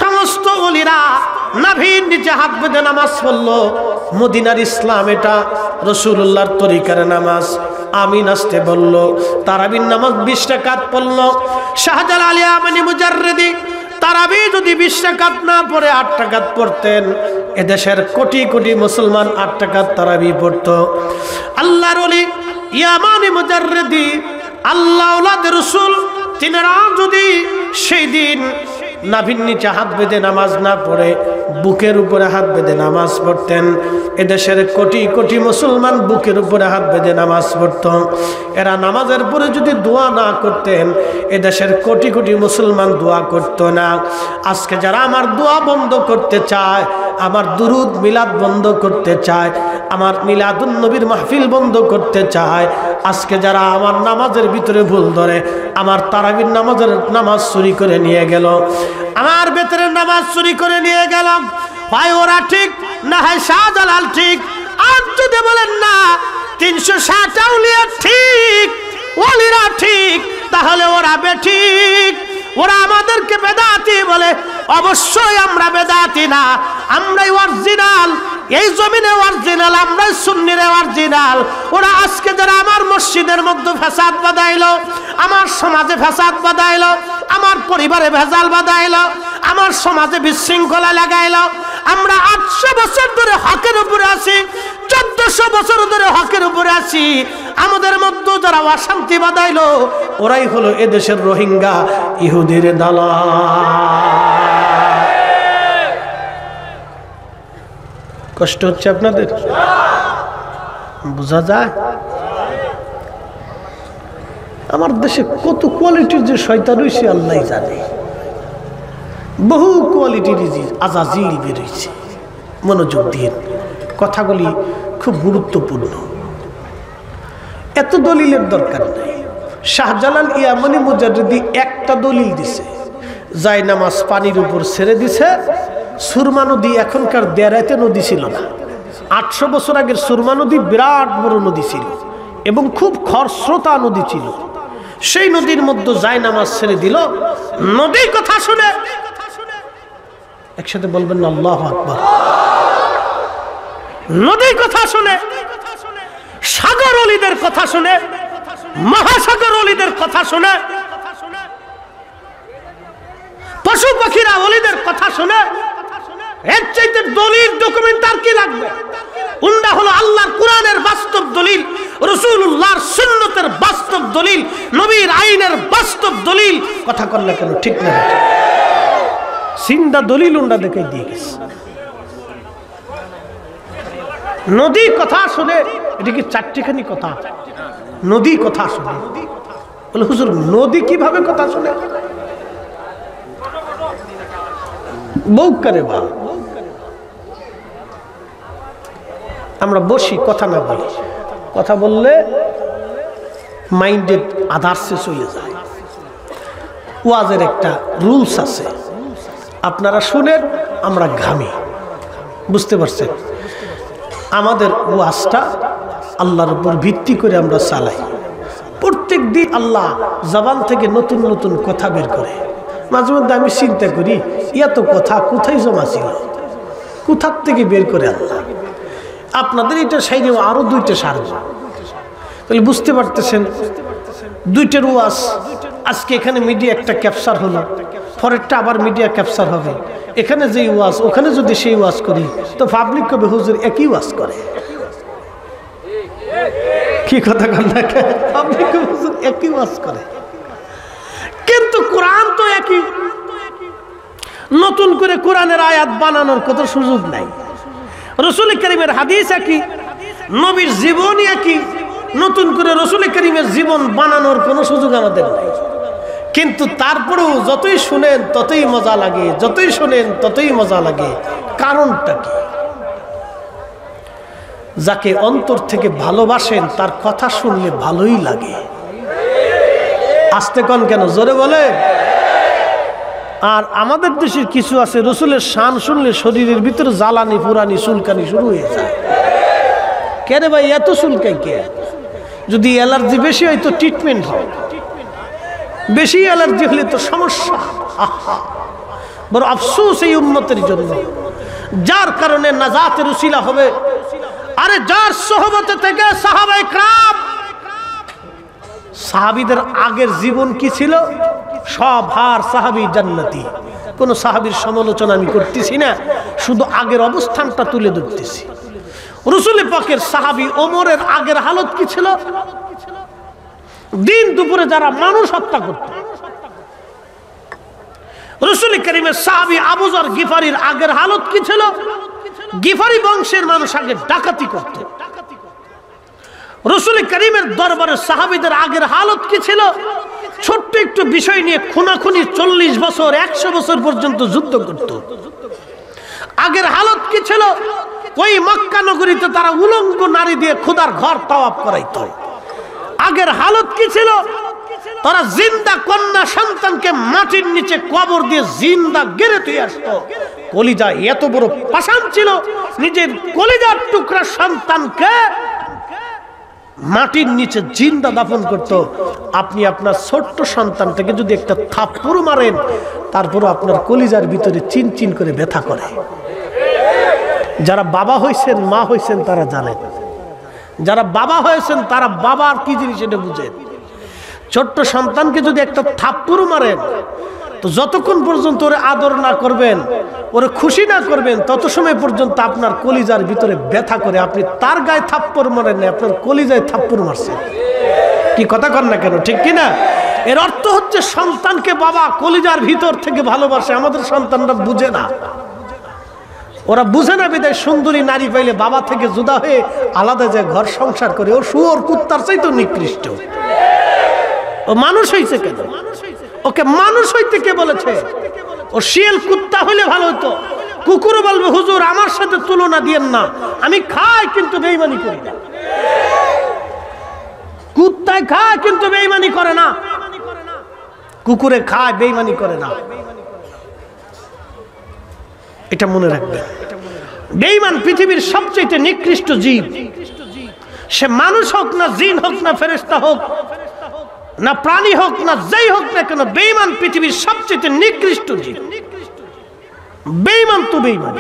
সমস্ত ওলিরা নাভির নিচে হাত বেঁধে নামাজ পড়লো। মদিনার ইসলাম এটা, রাসূলুল্লাহর তরিকার নামাজ। আমিন আসতে বলল, তারাবির নামাজ 20 রাকাত পড়লো। শাহজালাল ইয়ামানি মুজাররিদি তারাবি যদি 20 রাকাত না পড়ে 8 রাকাত পড়তেন, এদেশের কোটি কোটি মুসলমান 8 রাকাত তারাবি পড়তো। আল্লাহর ওলি ইয়ামানি মুজাররিদি, আল্লাহ ওলাদ রাসূল, তিনারা যদি সেই দিন নাভির নিচে হাত বেঁধে নামাজ না পড়ে বুকের উপরে হাত বেঁধে নামাজ পড়তেন, এদেশের কোটি কোটি মুসলমান বুকের উপরে হাত বেঁধে নামাজ পড়ত। এরা নামাজের পরে যদি দোয়া না করতেন, এদেশের কোটি কোটি মুসলমান দোয়া করত না। আজকে যারা আমার দোয়া বন্ধ করতে চায়, আমার দুরুদ মিলাদ বন্ধ করতে চায়, আমার মিলাদুন নবীর মাহফিল বন্ধ করতে চায়, আজকে যারা আমার নামাজের ভিতরে ভুল ধরে, আমার তারাবির নামাজ চুরি করে নিয়ে গেল, আমার বেতরের নামাজ চুরি করে নিয়ে গেল, হয় ওরা ঠিক না হয় শাহজালাল ঠিক। আর যদি বলেন না 360 আউলিয়া ঠিক, ওলিরা ঠিক, তাহলে ওরা বেঠিক। ওরা আমাদেরকে বেদাতি বলে, অবশ্যই আমরা বেদাতি না, আমরাই অরিজিনাল, এই জমিনে অরিজিনাল, আমরাই সুন্নিরে অরিজিনাল। ওরা আজকে যারা আমার মসজিদের মধ্যে ফ্যাসাদ বাঁধাইলো, আমার সমাজে ফ্যাসাদ বাঁধাইলো, আমার পরিবারে ভেজাল বাঁধাইলো, আমার সমাজে বিশৃঙ্খলা লাগাইলো, আমরা 800 বছর ধরে হকের উপরে আছি, 1400 বছর ধরে হকের উপরে আছি। আমাদের মধ্যে যারা অশান্তি বাঁধাইলো, ওরাই হলো এদেশের রোহিঙ্গা, ইহুদির দালাল। কষ্ট হচ্ছে আপনাদের? বোঝা যায় আমার দেশে কত কোয়ালিটির যে শয়তান হইছে আল্লাহ জানে। বহু কোয়ালিটির আজাজিল বেরিয়েছে। মনোযোগ দিয়ে কথাগুলি খুব গুরুত্বপূর্ণ, এত দলিলের দরকার নেই। শাহজালাল ইয়ামানি মুজাররিদি একটা দলিল দিছে, যাই নামাজ পানির উপর ছেড়ে দিছে। সুরমা নদী এখনকার দেরাইতে নদী ছিল না, 800 বছর আগের সুরমা নদী বিরাট বড় নদী ছিল এবং খুব খরস্রোতা নদী ছিল। সেই নদীর মধ্যে যাই নামাজ ছেড়ে দিল। নদীর কথা শুনে একসাথে বলবেন না আল্লাহু আকবার। নদীর কথা শুনে, সাগর ওলিদের কথা শুনে, মহাসাগর ওলিদের কথা শুনে, পশু পাখিরা ওলিদের কথা শুনে, এর চাইতে দলিল ডকুমেন্ট আর কি লাগবে? উন্ডা হলো আল্লাহর কোরআনের বাস্তব দলিল, রাসূলুল্লাহর সুন্নতের বাস্তব দলিল, নবীর আইনের বাস্তব দলিল। কথা করলে কেন ঠিক না? সিন্দা দলিল উন্ডা দেখাই দিয়ে গেছে। নদী কথা শুনে, এটা কি 4টিখানি কথা? নদী কথা শুনে বলে হুজুর নদী কিভাবে কথা শুনে? বউ করে বা আমরা বসি, কথা না বলি, কথা বললে মাইন্ডেড আদার্সে চলে যায়। ওয়াজের একটা রুলস আছে, আপনারা শুনেন, আমরা ঘামি। বুঝতে পারছেন? আমাদের ওয়াজটা আল্লাহর উপর ভিত্তি করে আমরা চালাই। প্রত্যেক দিন আল্লাহ জবান থেকে নতুন নতুন কথা বের করে। মাঝে মধ্যে আমি চিন্তা করি, এত কথা কোথায় জমা ছিল, কোথার থেকে বের করে আল্লাহ? আপনাদের এটা সাইডে আরো 2টা সারব, তাহলে বুঝতে পারতেছেন 2টার ওয়াজ। আজকে এখানে মিডিয়া একটা ক্যাপচার হলো, পরেরটা আবার মিডিয়া ক্যাপচার হবে। এখানে যে ওয়াজ, ওখানে যদি সেই ওয়াজ করি, তো পাবলিক কবে হুজুর একই ওয়াজ করে। কি কথা কন না? পাবলিক কবে হুজুর একই ওয়াজ করে, কিন্তু কোরআন তো একই। নতুন করে কোরআনের আয়াত বানানোর কত সুযোগ নাই। রাসূল কারীমের হাদিস একই, নবীর জীবনী একই, নতুন করে রাসূল কারীমের জীবন বানানোর কোনো সুযোগ আমাদের নাই। কিন্তু তারপরেও যতই শুনেন ততই মজা লাগে, যতই শুনেন ততই মজা লাগে। কারণটা কি? যাকে অন্তর থেকে ভালোবাসেন তার কথা শুনলে ভালোই লাগে। আস্তে কন কেন, জোরে বলে। আর আমাদের দেশের কিছু আছে রসুলের শান শুনলে শরীরের ভিতরে জ্বালানি পুরানি চুলকানি শুরু হয়ে যায়। কেন ভাই এত চুলকাই কে? যদি অ্যালার্জি বেশি হয় তো ট্রিটমেন্ট হয়, বেশি অ্যালার্জি হলে তো সমস্যা। আহা, বড় আফসোস এই উম্মতের জন্য, যার কারণে নাজাতের উসিলা হবে। আরে যার সোহবতে থেকে সাহাবায়ে কেরাম, সাহাবীদের আগের জীবন কি ছিল? সব হার সাহাবী জান্নাতি। কোন সাহাবীর সমালোচনা আমি করতেছি না, শুধু আগের অবস্থানটা তুলে ধরতেছি। রাসূল পাকের সাহাবী ওমরের আগের হালত কি ছিল? দিন দুপুরে যারা মানুষ হত্যা করত। রাসূল কারীমের সাহাবী আবু যর গিফারির আগের হালত কি ছিল? গিফারি বংশের মানুষ আগে ডাকাতি করত। রাসূল কারীমের দরবারের সাহাবীদের আগের হালত কি ছিল? ছোট্ট একটু বিষয় নিয়ে খুনাখুনি 40 বছর 100 বছর পর্যন্ত যুদ্ধ করত। আগের হালত কি ছিল? ওই মক্কা নগরীতে তারা উলঙ্গ নারী দিয়ে খোদার ঘর তাওয়াফ করাইত। আগের হালত কি ছিল? তারা জিন্দা কন্যা সন্তানকে মাটির নিচে কবর দিয়ে জিন্দা গেড়ে তুই আসতো। কলিজা এত বড় পাষাণ ছিল, নিজের কলিজার টুকরা সন্তানকে মাটির নিচে জিন্দা দাফন করত। আপনি আপনার ছোট্ট সন্তানটাকে যদি একটা থাপ্পড় মারেন, তারপরও আপনার কলিজার ভিতরে চিনচিন করে ব্যথা করে। যারা বাবা হয়েছেন, মা হয়েছেন, তারা জানেন। যারা বাবা হয়েছেন তারা বাবার কি জিনিস এটা বুঝেন। ছোট্ট সন্তানকে যদি একটা থাপ্পড় মারেন, তো যতক্ষণ পর্যন্ত ওরে আদর না করবেন, ওরে খুশি না করবেন, তত সময় পর্যন্ত আপনার কলিজার ভিতরে ব্যথা করে। আপনি তার গায়ে থাপ্পড় মারেন না, আপনার কলিজায় থাপ্পড় মারছেন। কি কথা কন না কেন, ঠিক কিনা? এর অর্থ হচ্ছে সন্তানকে বাবা কলিজার ভিতর থেকে ভালোবাসে। আমাদের সন্তানরা বুঝে না, ওরা বুঝে না বিদায় সুন্দরী নারী পাইলে বাবা থেকে জুদা হয়ে আলাদা যায় ঘর সংসার করে। ও শুয়োর কুত্তার চাইতে নিকৃষ্ট। ও মানুষ হইছে কেন? ওকে মানুষ হইতে কে বলেছে? ও শিয়াল কুত্তা হইলে ভালো হতো। কুকুরও বলবে হুজুর আমার সাথে তুলনা দিয়েন না, আমি খাই কিন্তু বেঈমানি করি না। কুত্তায় খায় কিন্তু বেঈমানি করে না, কুকুরে খায় বেঈমানি করে না। এটা মনে রাখবেন। বেঈমান পৃথিবীর সবচেয়ে নিকৃষ্ট জীব। সে মানুষ হোক না, জিন হোক না, ফেরেশতা হোক না, প্রাণী হোক না, যেই হোক না কেন, বেঈমান পৃথিবীর সবচেয়ে নিকৃষ্ট জীব। বেঈমান তো বেঈমান।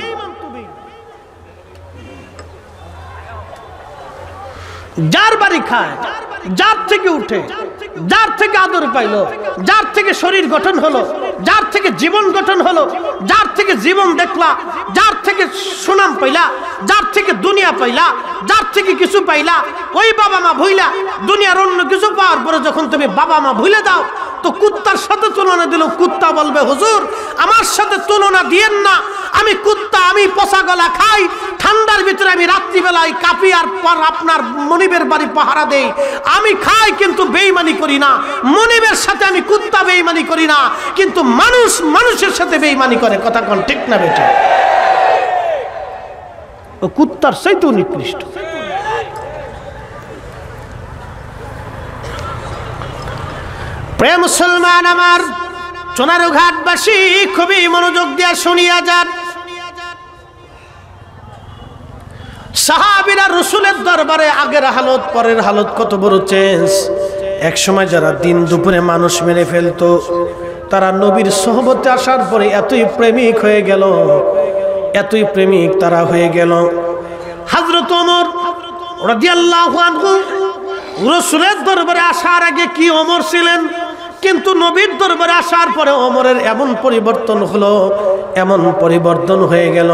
যার বাড়ি খায়, যার থেকে উঠে, যার থেকে আদর পাইলো, যার থেকে শরীর গঠন হলো, যার থেকে জীবন গঠন হলো, যার থেকে জীবন দেখলা, যার থেকে সুনাম পাইলা, যার থেকে দুনিয়া পাইলা, যার থেকে কিছু পাইলা, ওই বাবা মা ভুইলা দুনিয়ার অন্য কিছু পাওয়ার পরে যখন তুমি বাবা মা ভুলে দাও, তো কুত্তার সাথে তুলনা দিল। কুত্তা বলবে হুজুর আমার সাথে তুলনা দিয়েন না, আমি কুত্তা, আমি পচা গলা খাই, ঠান্ডার ভিতরে আমি রাত্রিবেলায় কাঁপি, আর পর আপনার মনিবের বাড়ি পাহারা দেই। আমি খাই কিন্তু বেঈমানি করি না। মনিবের সাথে আমি কুত্তা বেঈমানি করি না, কিন্তু মানুষ মানুষের সাথে বেঈমানি করে। কথা কোন ঠিক না বেটা? ও কুত্তার চাইতেও নিকৃষ্ট। প্রিয় মুসলমান আমার, চোনারুঘাটবাসী খুবই মনোযোগ দিয়ে শুনিয়া যান। সাহাবীরা রাসূলের দরবারে আগের হালত পরের হালত কত বড় চেঞ্জ। এক সময় যারা দিন দুপুরে মানুষ মেরে ফেলতো, তারা নবীর সোহবতে আসার পরে এতই প্রেমিক হয়ে গেল, এতই প্রেমিক তারা হয়ে গেল। হযরত ওমর রাদিয়াল্লাহু আনহু রাসূলের দরবারে আসার আগে কি ওমর ছিলেন, কিন্তু নবীর দরবারে আসার পরে ওমরের এমন পরিবর্তন হলো, এমন পরিবর্তন হয়ে গেল।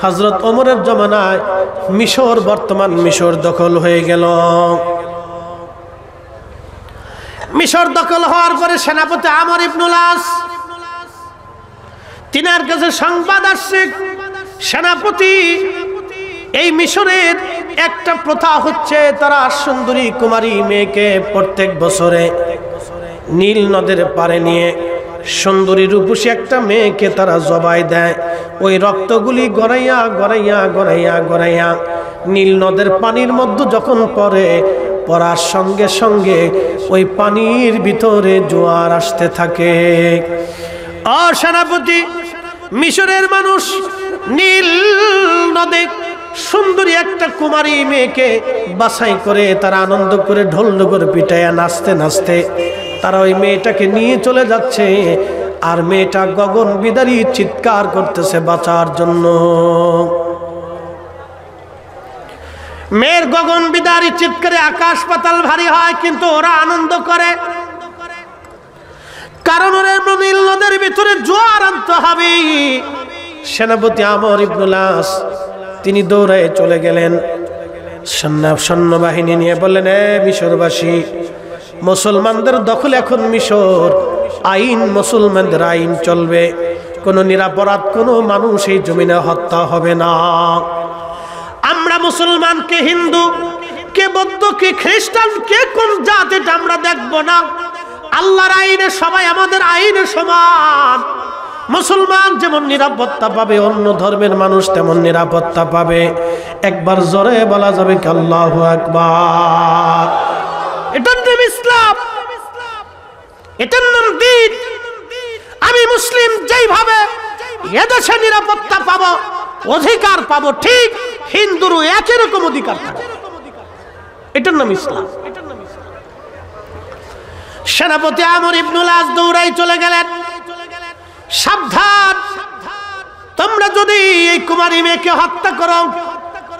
হযরত ওমরের জমানায় মিশর, বর্তমান মিশর দখল হয়ে গেল। মিশর দখল হওয়ার পরে সেনাপতি আমর ইবনুল আস তিনার কাছে সংবাদ আসছে, সেনাপতি, এই মিশরের একটা প্রথা হচ্ছে, তারা সুন্দরী কুমারী মেয়েকে প্রত্যেক বছরে নীল নদের পাড়ে নিয়ে সুন্দরী রূপসী একটা মেয়েকে তারা জবাই দেয়। ওই রক্তগুলি গড়াইয়া গড়াইয়া গড়াইয়া গড়াইয়া নীল নদের পানির মধ্যে যখন পড়ার সঙ্গে সঙ্গে ওই পানির ভিতরে জোয়ার আসতে থাকে। ও সেনাপতি, মিশরের মানুষ নীল নদে সুন্দরী একটা কুমারী মেয়েকে বাছাই করে তারা আনন্দ করে ঢোল ডগর পিটাইয়া নাচতে নাচতে তারা ওই মেয়েটাকে নিয়ে চলে যাচ্ছে। আর মেয়েটা গগন বিদারী চিৎকার করতেছে বাঁচার জন্য। মেয়ের গগন বিদারী চিৎকারে আকাশ পাতাল ভারী হয়, কিন্তু ওরা আনন্দ করে, কারণ ওরা নীল নদের ভিতরে জোয়ার আনতে হবে। সেনাপতি আমর ইবনুল আস তিনি দৌড়ায় চলে গেলেন, সৈন্যবাহিনী নিয়ে বললেন, মিশরবাসী, মুসলমানদের দখল এখন মিশর, আইন মুসলমানদের আইন চলবে, কোনো নিরাপরাধ কোনো মানুষ এই জমিনে হত্যা হবে না। আমরা মুসলমান কে হিন্দু, কে বৌদ্ধ, কে খ্রিস্টান, কে কোন জাতি আমরা দেখব না। আল্লাহর আইনে সবাই আমাদের আইনে সমান। মুসলমান যেমন নিরাপত্তা পাবে, অন্য ধর্মের মানুষ তেমন নিরাপত্তা পাবে। একবার জোরে বলা যাবে কি আল্লাহু আকবার। এটার নাম ইসলাম, এটার নাম দ্বীন। আমি মুসলিম, যেইভাবে এদেশে নিরাপত্তা পাবো, অধিকার পাবো, ঠিক হিন্দুরও একই রকম অধিকার পাবে। এটার নাম ইসলাম। সেনাপতি আমর ইবনুল আস দৌড়াই চলে গেলেন, সাবধান, তোমরা যদি এই কুমারী মেয়েকে হত্যা করো,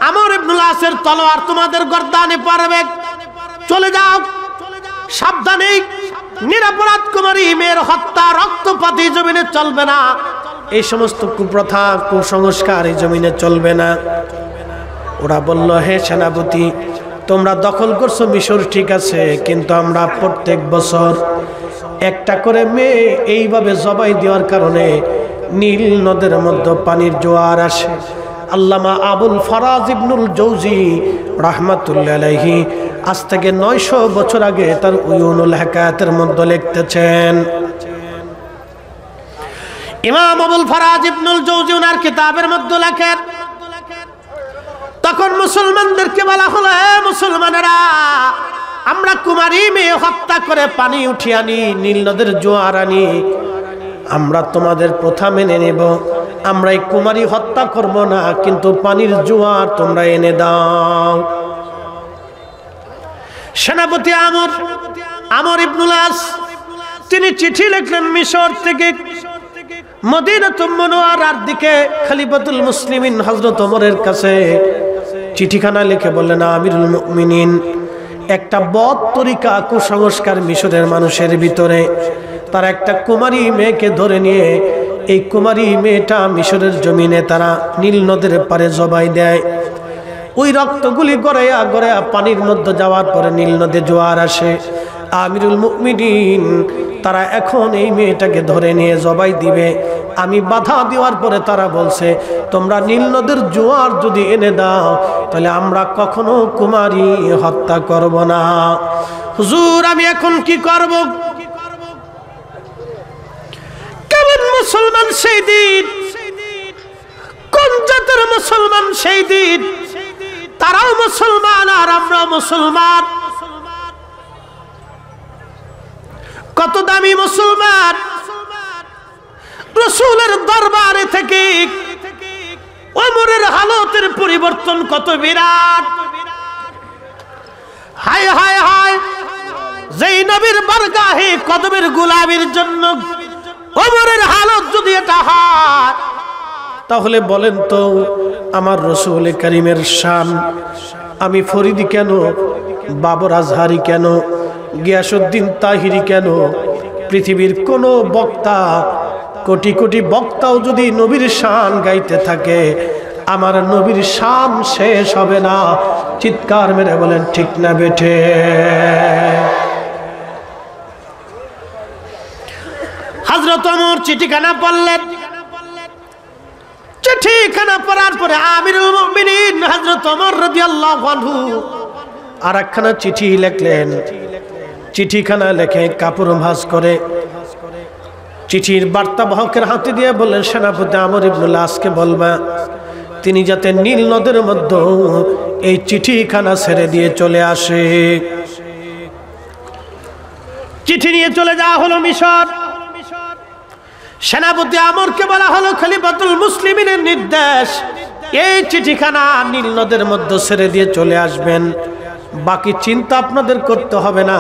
আমর ইবনুল আসের তলোয়ার তোমাদের গর্দানে পড়বে। চলে যাও, সাবধানে, নিরাপরাধ কুমারী মেয়ের হত্যা, রক্তপাতী জমিনে চলবে না। এই সমস্ত কুপ্রথা, কুসংস্কার এই জমিনে চলবে না। ওরা বলল, হে সেনাপতি, তোমরা দখল করছো মিশর, ঠিক আছে, কিন্তু আমরা প্রত্যেক বছর একটা করে মেয়ে এইভাবে জবাই দেওয়ার কারণে নীল নদের মধ্যে পানির জোয়ার আসে। আল্লামা আবুল ফরাজ ইবনুল জৌজি রাহমাতুল্লাহ আলাইহি আজ থেকে 900 বছর আগে তার উয়ুনুল হিকায়াতের মধ্যে লিখতেছেন। ইমাম আবুল ফরাজ ইবনুল জৌজি ওনার কিতাবের মধ্যে লেখেন, তখন মুসলমানদেরকে বলা হলো, হে মুসলমানেরা, আমরা কুমারী মেয়ে হত্যা করে পানি উঠিয়ে আনি, নীল নদের জোয়ার আনি, আমরা তোমাদের প্রথা মেনে নেব, আমরা এই কুমারী হত্যা করব না, কিন্তু পানির জোয়ার তোমরা এনে দাও। সেনাপতি আমর ইবনুল আস তিনি চিঠি লিখলেন মিশর থেকে মদিনাতুল মুনাওয়ারার দিকে খলিফাতুল মুসলিমিন হযরত ওমরের কাছে চিঠিখানা লিখে বললেন, আমিরুল মুমিনিন, একটা বদ তরিকা, কুসংস্কার মিশরের মানুষের ভিতরে, তারা একটা কুমারী মেয়েকে ধরে নিয়ে এই কুমারী মেয়েটা মিশরের জমিনে তারা নীল নদের পারে জবাই দেয়। ওই রক্তগুলি গড়াইয়া গড়াইয়া পানির মধ্যে যাওয়ার পরে নীল নদে জোয়ার আসে। আমিরুল মুমিনিন তারা এখন এই মেয়েটাকে ধরে নিয়ে জবাই দিবে। আমি বাধা দেওয়ার পরে তারা বলছে, তোমরা নীল নদের জোয়ার যদি এনে দাও তাহলে আমরা কখনো কুমারী হত্যা করব না। হুজুর, আমি এখন কি করব? কেমন মুসলমান সেই দিন, কোন জাতের মুসলমান সেই দিন? তারাও মুসলমান আর আমরা মুসলমান। কত দামি মুসলমান! রাসূলের দরবারে থেকে ওমরের হালতের পরিবর্তন কত বিরাট! হায় হায় হায়, যেই নবীর বারগাহে কদমের গোলামির জন্য ওমরের হালত যদি এটা হয়, তাহলে বলেন তো আমার রাসূল কারীমের শান। আমি ফরিদি কেন, বাবর আজহারি কেন, গিয়াসউদ্দিন তাহিরি কেন, পৃথিবীর কোন বক্তা, কোটি কোটি বক্তাও যদি নবীর শান গাইতে থাকে, আমার নবীর শান শেষ হবে না। চিৎকার মেরে বলেন ঠিক না বেঠে? হযরত ওমর চিঠিখানা পড়লেন, চিঠিখানা পড়ার পরে আমিরুল মুমিনিন হযরত ওমর রাদিয়াল্লাহু আনহু আরেকখানা চিঠি লিখলেন। চিঠিখানা লিখে কাপড় ভাঁজ করে চিঠির বার্তাবাহকের হাতে দিয়ে বললেন, সেনাপতি আমর ইবনুল আসকে বলবা তিনি যাতে নীল নদের মধ্যে এই চিঠিখানা ছেড়ে দিয়ে চলে আসে। চিঠি নিয়ে চলে যাওয়া হলো মিশর। সেনাপতি আমরকে বলা হলো খলিফাতুল মুসলিমিনের নির্দেশ, এই চিঠিখানা নীল নদের মধ্যে ছেড়ে দিয়ে চলে আসবেন। বাকি চিন্তা আপনাদের করতে হবে না,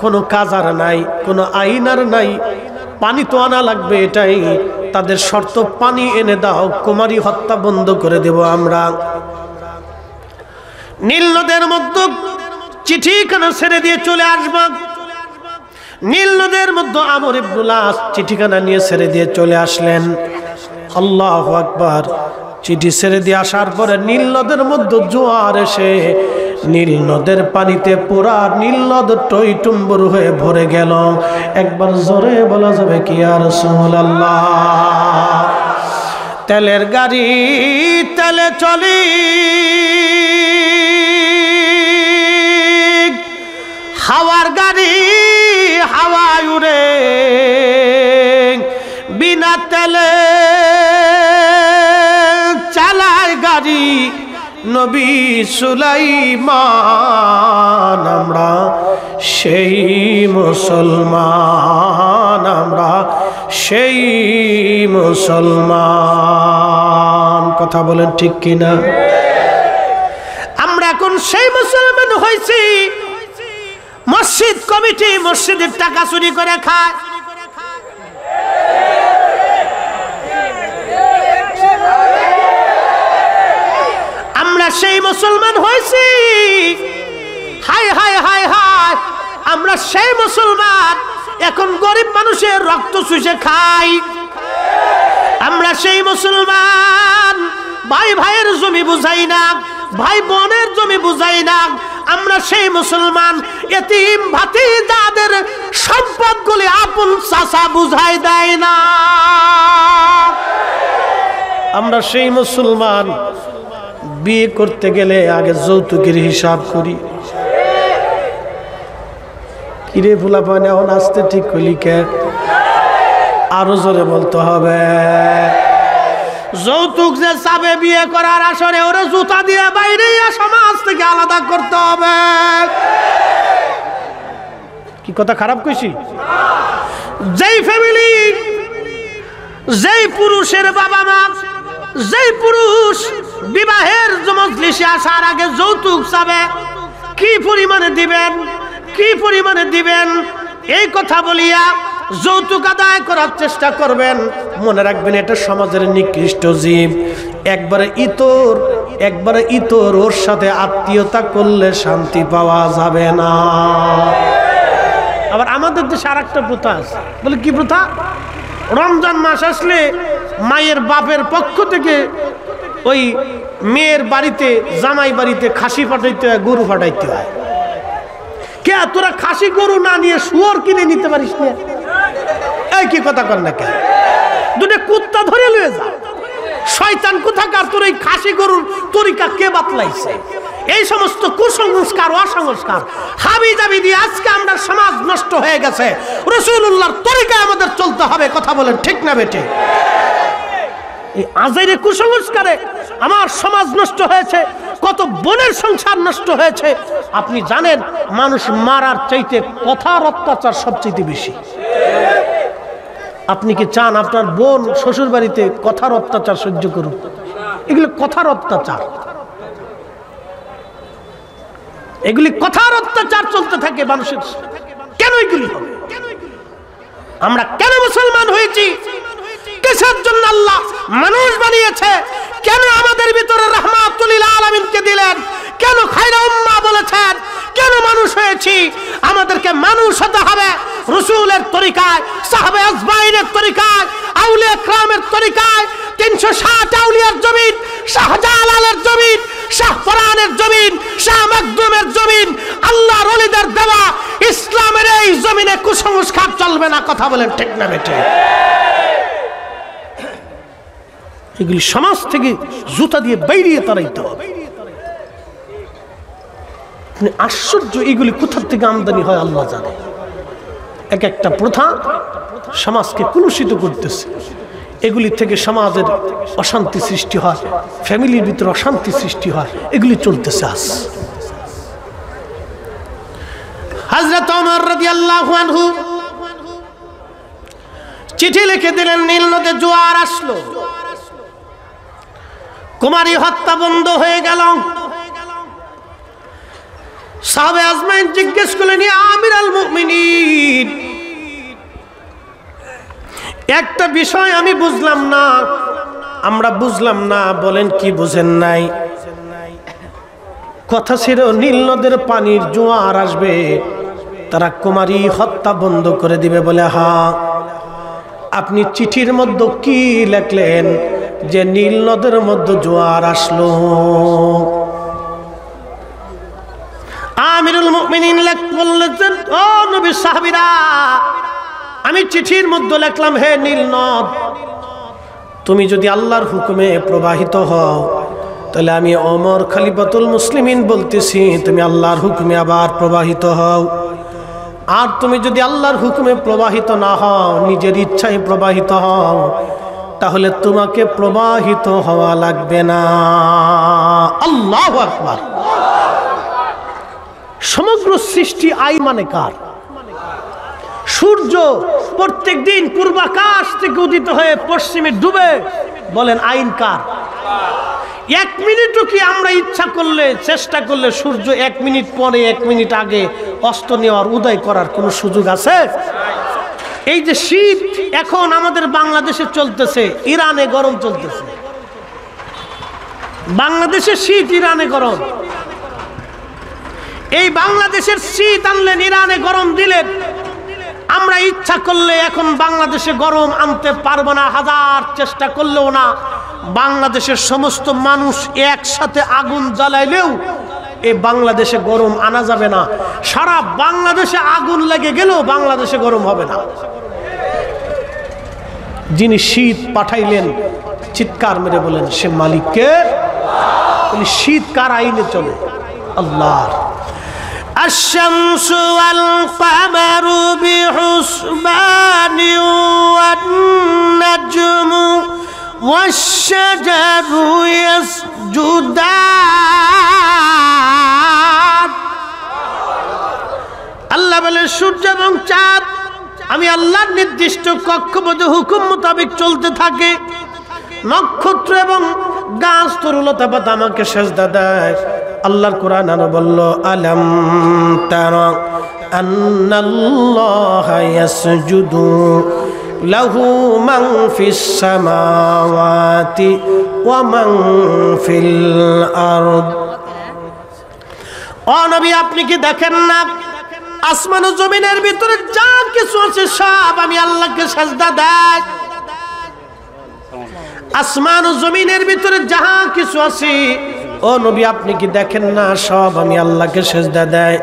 কোনো কাজ আর নাই, কোনো আইন আর নাই, পানি তো আনা লাগবে, এটাই তাদের শর্ত। পানি এনে দাও, কুমারী হত্যা বন্ধ করে দেব আমরা। নীল নদের মধ্যে চিঠিখানা ছেড়ে দিয়ে চলে আসব। নীল নদের মধ্যে আমর ইবনুল আস চিঠিখানা নিয়ে ছেড়ে দিয়ে চলে আসলেন। আল্লাহু আকবার। চিঠি ছেড়ে দিয়ে আসার পরে নীল নদের মধ্যে জোয়ার এসে নীল নদের পানিতে পুরা নীল নদ টইটুম্বুর হয়ে ভরে গেল। একবার জোরে বলা যাবে কি ইয়া রাসূলুল্লাহ? তেলের গাড়ি তেলে চলি, হাওয়ার গাড়ি হাওয়ায় উড়ে, বিনা তেলে চালায় গাড়ি নবী সুলাইমান। আমরা সেই মুসলমান, আমরা সেই মুসলমান। কথা বলেন ঠিক কিনা? আমরা এখন সেই মুসলমান হয়েছি। মসজিদ কমিটি মসজিদের টাকা চুরি করে খায়। আমরা সেই মুসলমান হয়েছি। হায় হায় হায় হায়, আমরা সেই মুসলমান এখন গরিব মানুষের রক্ত চুষে খাই। আমরা সেই মুসলমান ভাই ভাইয়ের জমি বুঝাই না, ভাই বোনের জমি বুঝাই না। আমরা সেই মুসলমান এতিম ভাতিজাদের সম্পদগুলি আপন চাচা বুঝাই দেয় না। আমরা সেই মুসলমান বিয়ে করতে গেলে আগে যৌতুকের হিসাব করি। কিরে ফুলা পানে এখন আসতে ঠিক করলি কে? আরো জোরে বলতে হবে। যৌতুক যে চাবে বিয়ে করার আসরে ওরে জুতা দিয়ে বাইরে সমাজ থেকে আলাদা করতে হবে। কি কথা খারাপ কইছি? যেই ফ্যামিলি, যেই পুরুষের বাবা মা, যেই পুরুষ বিবাহের মজলিসে আসার আগে যৌতুক চাবে, কি পরিমাণে দিবেন, কি পরিমাণে দিবেন এই কথা বলিয়া যৌতুক আদায় করার চেষ্টা করবেন। মনে রাখবেন এটা সমাজের নিকৃষ্ট জীব। একবারে ইতর ওর সাথে আত্মীয়তা করলে শান্তি পাওয়া যাবে না। আবার আমাদের দেশে আর একটা প্রথা আছে। বলে কি প্রথা? রমজান মাস আসলে মায়ের বাপের পক্ষ থেকে ওই মেয়ের বাড়িতে, জামাই বাড়িতে খাসি পাঠাইতে হয়, গরু পাঠাইতে হয়। কে তোরা খাসি গরু না নিয়ে শুয়োর কিনে নিতে পারিস না? এই কি কথা কর না কেন? দুটো কুত্তা ধরে লয়ে যা। শয়তান কোথাকার, তোর এই খাসি গরুর তরিকা কে বাতলাইছে? এই সমস্ত কুসংস্কার, অসংস্কার হাবি জাবি দিয়ে আজকে আমরা সমাজ নষ্ট হয়ে গেছে। রাসূলুল্লাহর তরিকায় আমাদের চলতে হবে। কথা বলেন ঠিক না বেটে? এই আজাইরে কুসংস্কারে আমার সমাজ নষ্ট হয়েছে, কত বোনের সংসার নষ্ট হয়েছে। আপনি জানেন মানুষ মারার চাইতে কথার অত্যাচার সবচেয়ে বেশি। আপনি কি চান আপনার বোন শ্বশুর বাড়িতে কথার অত্যাচার সহ্য করুক? এগুলো কথার অত্যাচার, এগুলি কথার অত্যাচার চলতে থাকে মানুষের। কেন এগুলি হবে? আমরা কেন মুসলমান হয়েছি? কিসের জন্য আল্লাহ মানুষ বানিয়েছে? কেন আমাদের ভিতরে রাহমাতুল লিল আলামিনকে দিলেন? কেন খায়রা উম্মাহ বলেছেন? কেন মানুষ হয়েছি? আমাদেরকে মানুষ হতে হবে রাসূলের তরিকায়, সাহাবে আজমাইনের তরিকায়, আউলিয়া کرامের তরিকায়। 360 আউলিয়ার জমিন, শাহজালালের জমিন, শাহপরানের জমিন, শাহ মাকদুমের জমিন, আল্লাহর ওলিদের দেওয়া ইসলামের এই জমিনে কুসংস্কার চলবে না। কথা বলেন ঠিক না বেটে? এগুলি সমাজ থেকে জুতা দিয়ে বাইরিয়ে তাড়াইতে হবে। আশ্চর্য, এগুলি কোথা থেকে আমদানি হয় আল্লাহ জানে। এক একটা প্রথা সমাজকে কলুষিত করতেছে, এগুলি থেকে সমাজের অশান্তি সৃষ্টি হয়, ফ্যামিলির ভিতরে অশান্তি সৃষ্টি হয়, এগুলি চলতেছে আজ। হযরত ওমর রাদিয়াল্লাহু আনহু চিঠি লিখে দিলেন, নীল নদে জোয়ার আসলো, কুমারী হত্যা বন্ধ হয়ে গেল। সাহাবে আজমাইন জিজ্ঞেস করলেন, ইয়া আমিরাল মুমিনিন, একটা বিষয় আমি বুঝলাম না, আমরা বুঝলাম না, বলেন কি বুঝেন নাই? কথা ছিল নীল নদের পানির জোয়ার আসবে, তারা কুমারী হত্যা বন্ধ করে দিবে বলে। হ্যাঁ, আপনি চিঠির মধ্যে কি লিখলেন যে নীল নদের মধ্যে জোয়ার আসলো? আমিরুল মুমিনিন বললেন, ও নবীর সাহাবীরা, আমি চিঠির মধ্যে লিখলাম, হে নীল নদ, তুমি যদি আল্লাহর হুকুমে প্রবাহিত হও, তাহলে আমি ওমর খলিফাতুল মুসলিমিন বলতেছি, তুমি আল্লাহর হুকুমে আবার প্রবাহিত হও। আর তুমি যদি আল্লাহর হুকুমে প্রবাহিত না হও, নিজের ইচ্ছায় প্রবাহিত হও, তাহলে তোমাকে প্রবাহিত হওয়া লাগবে না। আল্লাহু আকবার। সমগ্র সৃষ্টি আইন মানে কার? সূর্য প্রত্যেক দিন পূর্বাকাশ থেকে উদিত হয়ে পশ্চিমে ডুবে, বলেন আইন কার? এক মিনিটও কি আমরা ইচ্ছা করলে, চেষ্টা করলে সূর্য 1 মিনিট পরে 1 মিনিট আগে অস্ত নেওয়ার, উদয় করার কোনো সুযোগ আছে? এই যে শীত এখন আমাদের বাংলাদেশে চলতেছে, ইরানে গরম চলতেছে। বাংলাদেশে শীত, ইরানে গরম। এই বাংলাদেশের শীত আনলেন, ইরানে গরম দিলেন। আমরা ইচ্ছা করলে এখন বাংলাদেশে গরম আনতে পারবো না, হাজার চেষ্টা করলেও না। বাংলাদেশের সমস্ত মানুষ একসাথে আগুন জ্বালাইলেও এই বাংলাদেশে গরম আনা যাবে না। সারা বাংলাদেশে আগুন লেগে গেলেও বাংলাদেশে গরম হবে না। যিনি শীত পাঠাইলেন, চিৎকার মেরে বলেন, সে মালিককে। শীত কার আইনে চলে? আল্লাহর। الشمس والقمر بحسبان والنجم والشجر يسجدان। আল্লাহ বলে, সূর্য এবং চাঁদ আমি আল্লাহর নির্দিষ্ট কক্ষপথে হুকুম মোতাবেক চলতে থাকে। নক্ষত্র এবং গাছ তরুলতা পাতা আমাকে সেজদা দেয়। আল্লাহর কোরআন আরো বলল, আলাম তারা আন্নাল্লাহা ইয়াসজুদু লাহু মান ফিস সামাওয়াতি ওয়া মান ফিল আরদ। ও নবী, আপনি কি দেখেন না, আসমান ও জমিনের ভিতরে যা কিছু আছে সব আমি আল্লাহকে সেজদা দেয়। আসমান ও জমিনের ভিতরে যাহা কিছু আছে, ও নবী আপনি কি দেখেন না, সব আমি আল্লাহকে সেজদা দেয়।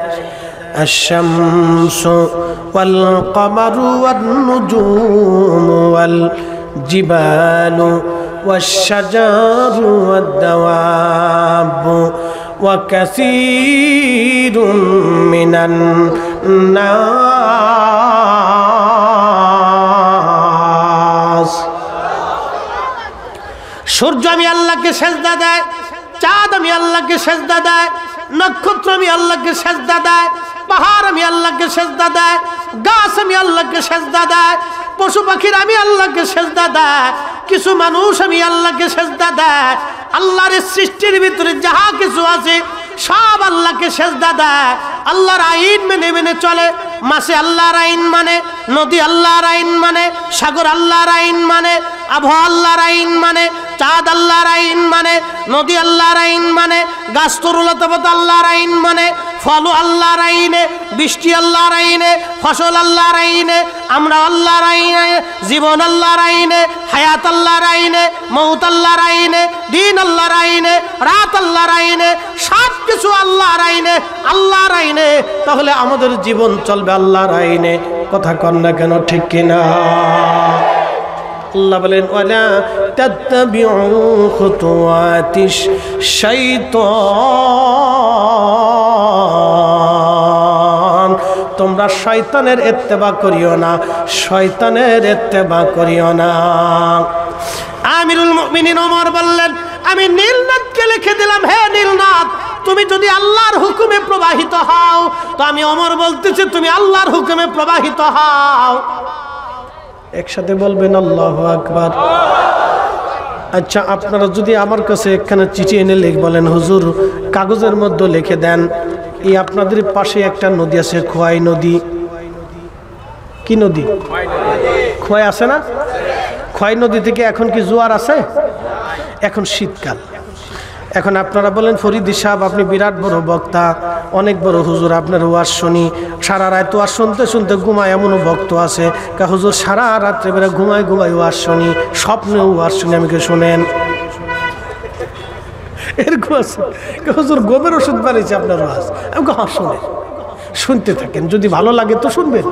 আশ-শামসু ওয়াল কমারু ওয়ান নুজুমু ওয়াল জিবালু ওয়াশ শাজারু ওয়াদ দাওয়াবু ওয়া কাসীরুম মিনান নাস। সূর্য আমি আল্লাহকে সেজদা দেয়, চাঁদ আমি আল্লাহকে সেজদা দেয়, নক্ষত্র আমি আল্লাহকে সেজদা দেয়, পাহাড় আমি আল্লাহকে সেজদা দেয়, গাছ আমি আল্লাহকে সেজদা দেয়, পশু পাখির আমি আল্লাহকে সেজদা দেয়, কিছু মানুষ আমি আল্লাহকে সেজদা দেয়। আল্লাহর সৃষ্টির ভিতরে যাহা কিছু আছে সব আল্লাহকে সেজদা দেয়। আল্লাহর আইন মেনে মেনে চলে। মাসে আল্লাহর আইন মানে, নদী আল্লাহর আইন মানে, সাগর আল্লাহর আইন মানে, আবহাওয়া আল্লাহর আইন মানে, চাঁদ আল্লাহর আইন মানে, নদী আল্লাহর আইন মানে, গাছ তরুলতা পাতা আল্লাহর আইন মানে, ফল আল্লাহর আইনে, বৃষ্টি আল্লাহর আইনে, ফসল আল্লাহর আইনে, আমরা আল্লাহর আইনে, জীবন আল্লাহর আইনে, হায়াত আল্লাহর আইনে, মৌত আল্লাহর আইনে, দিন আল্লাহর আইনে, রাত আল্লাহর আইনে, সব কিছু আল্লাহর আইনে, আল্লাহর আইনে। তাহলে আমাদের জীবন চলবে আল্লাহর আইনে। কথা কন না কেন, ঠিক কিনা? আল্লাহ বলেন ওয়ালা তাত্তাবিউ খুতুওয়াতিশ শাইতান, তোমরা শয়তানের ইত্তেবা করিও না, শয়তানের ইত্তেবা করিও না। আমিরুল মুমিনিন ওমর বললেন, আমি নীলনদকে লিখে দিলাম, হে নীলনদ, তুমি যদি আল্লাহর হুকুমে প্রবাহিত হও, তো আমি ওমর বলতেছি তুমি আল্লাহর হুকুমে প্রবাহিত হও। একসাথে বলবেন আল্লাহু আকবার। আচ্ছা, আপনারা যদি আমার কাছে একখানা চিঠি এনে বলেন হুজুর কাগজের মধ্যে লিখে দেন, এই আপনাদের পাশে একটা নদী আছে, খোয়াই নদী। কি নদী? খোয়াই আছে না? খোয়াই নদী থেকে এখন কি জোয়ার আছে? এখন শীতকাল। এখন আপনারা বলেন ফরিদি সাহেব আপনি বিরাট বড় বক্তা, অনেক বড় হুজুর, আপনার ওয়াজ শুনি, সারা রাত ওয়াজ শুনতে শুনতে ঘুমায় এমনও ভক্ত আছে কা হুজুর সারা রাত্রে বেলা ঘুমায় ঘুমায় ওয়াজ শুনি, স্বপ্নেও ওয়াজ শুনি, আমাকে শোনেন। এরকম আছে হুজুর গোবের ওষুধ বানিয়েছে আপনার ওয়াজ, আমাকে হ্যাঁ শোনেন, শুনতে থাকেন, যদি ভালো লাগে তো শুনবেন।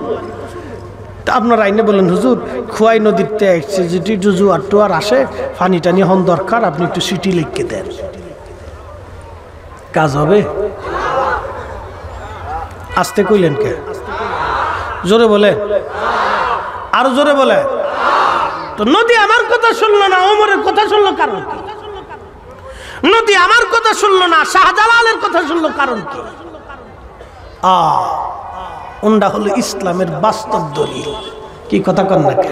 তা আপনার আইনে বলেন হুজুর খোয়াই নদীতে যেটি জোয়ার টোয়ার আসে, পানি টানি হন দরকার, আপনি একটু সিটি লিখকে দেন, কাজ হবে? আস্তে কইলেন কে? জোরে বলে, আরো জোরে বলে। তো নদী আমার কথা শুনলো না, ওমরের কথা শুনলো কারণ কি? নদী আমার কথা শুনলো না, শাহজালালের কথা শুনলো কারণ কি? ওনটা হলো ইসলামের বাস্তব দলিল। কি কথা কন না কে?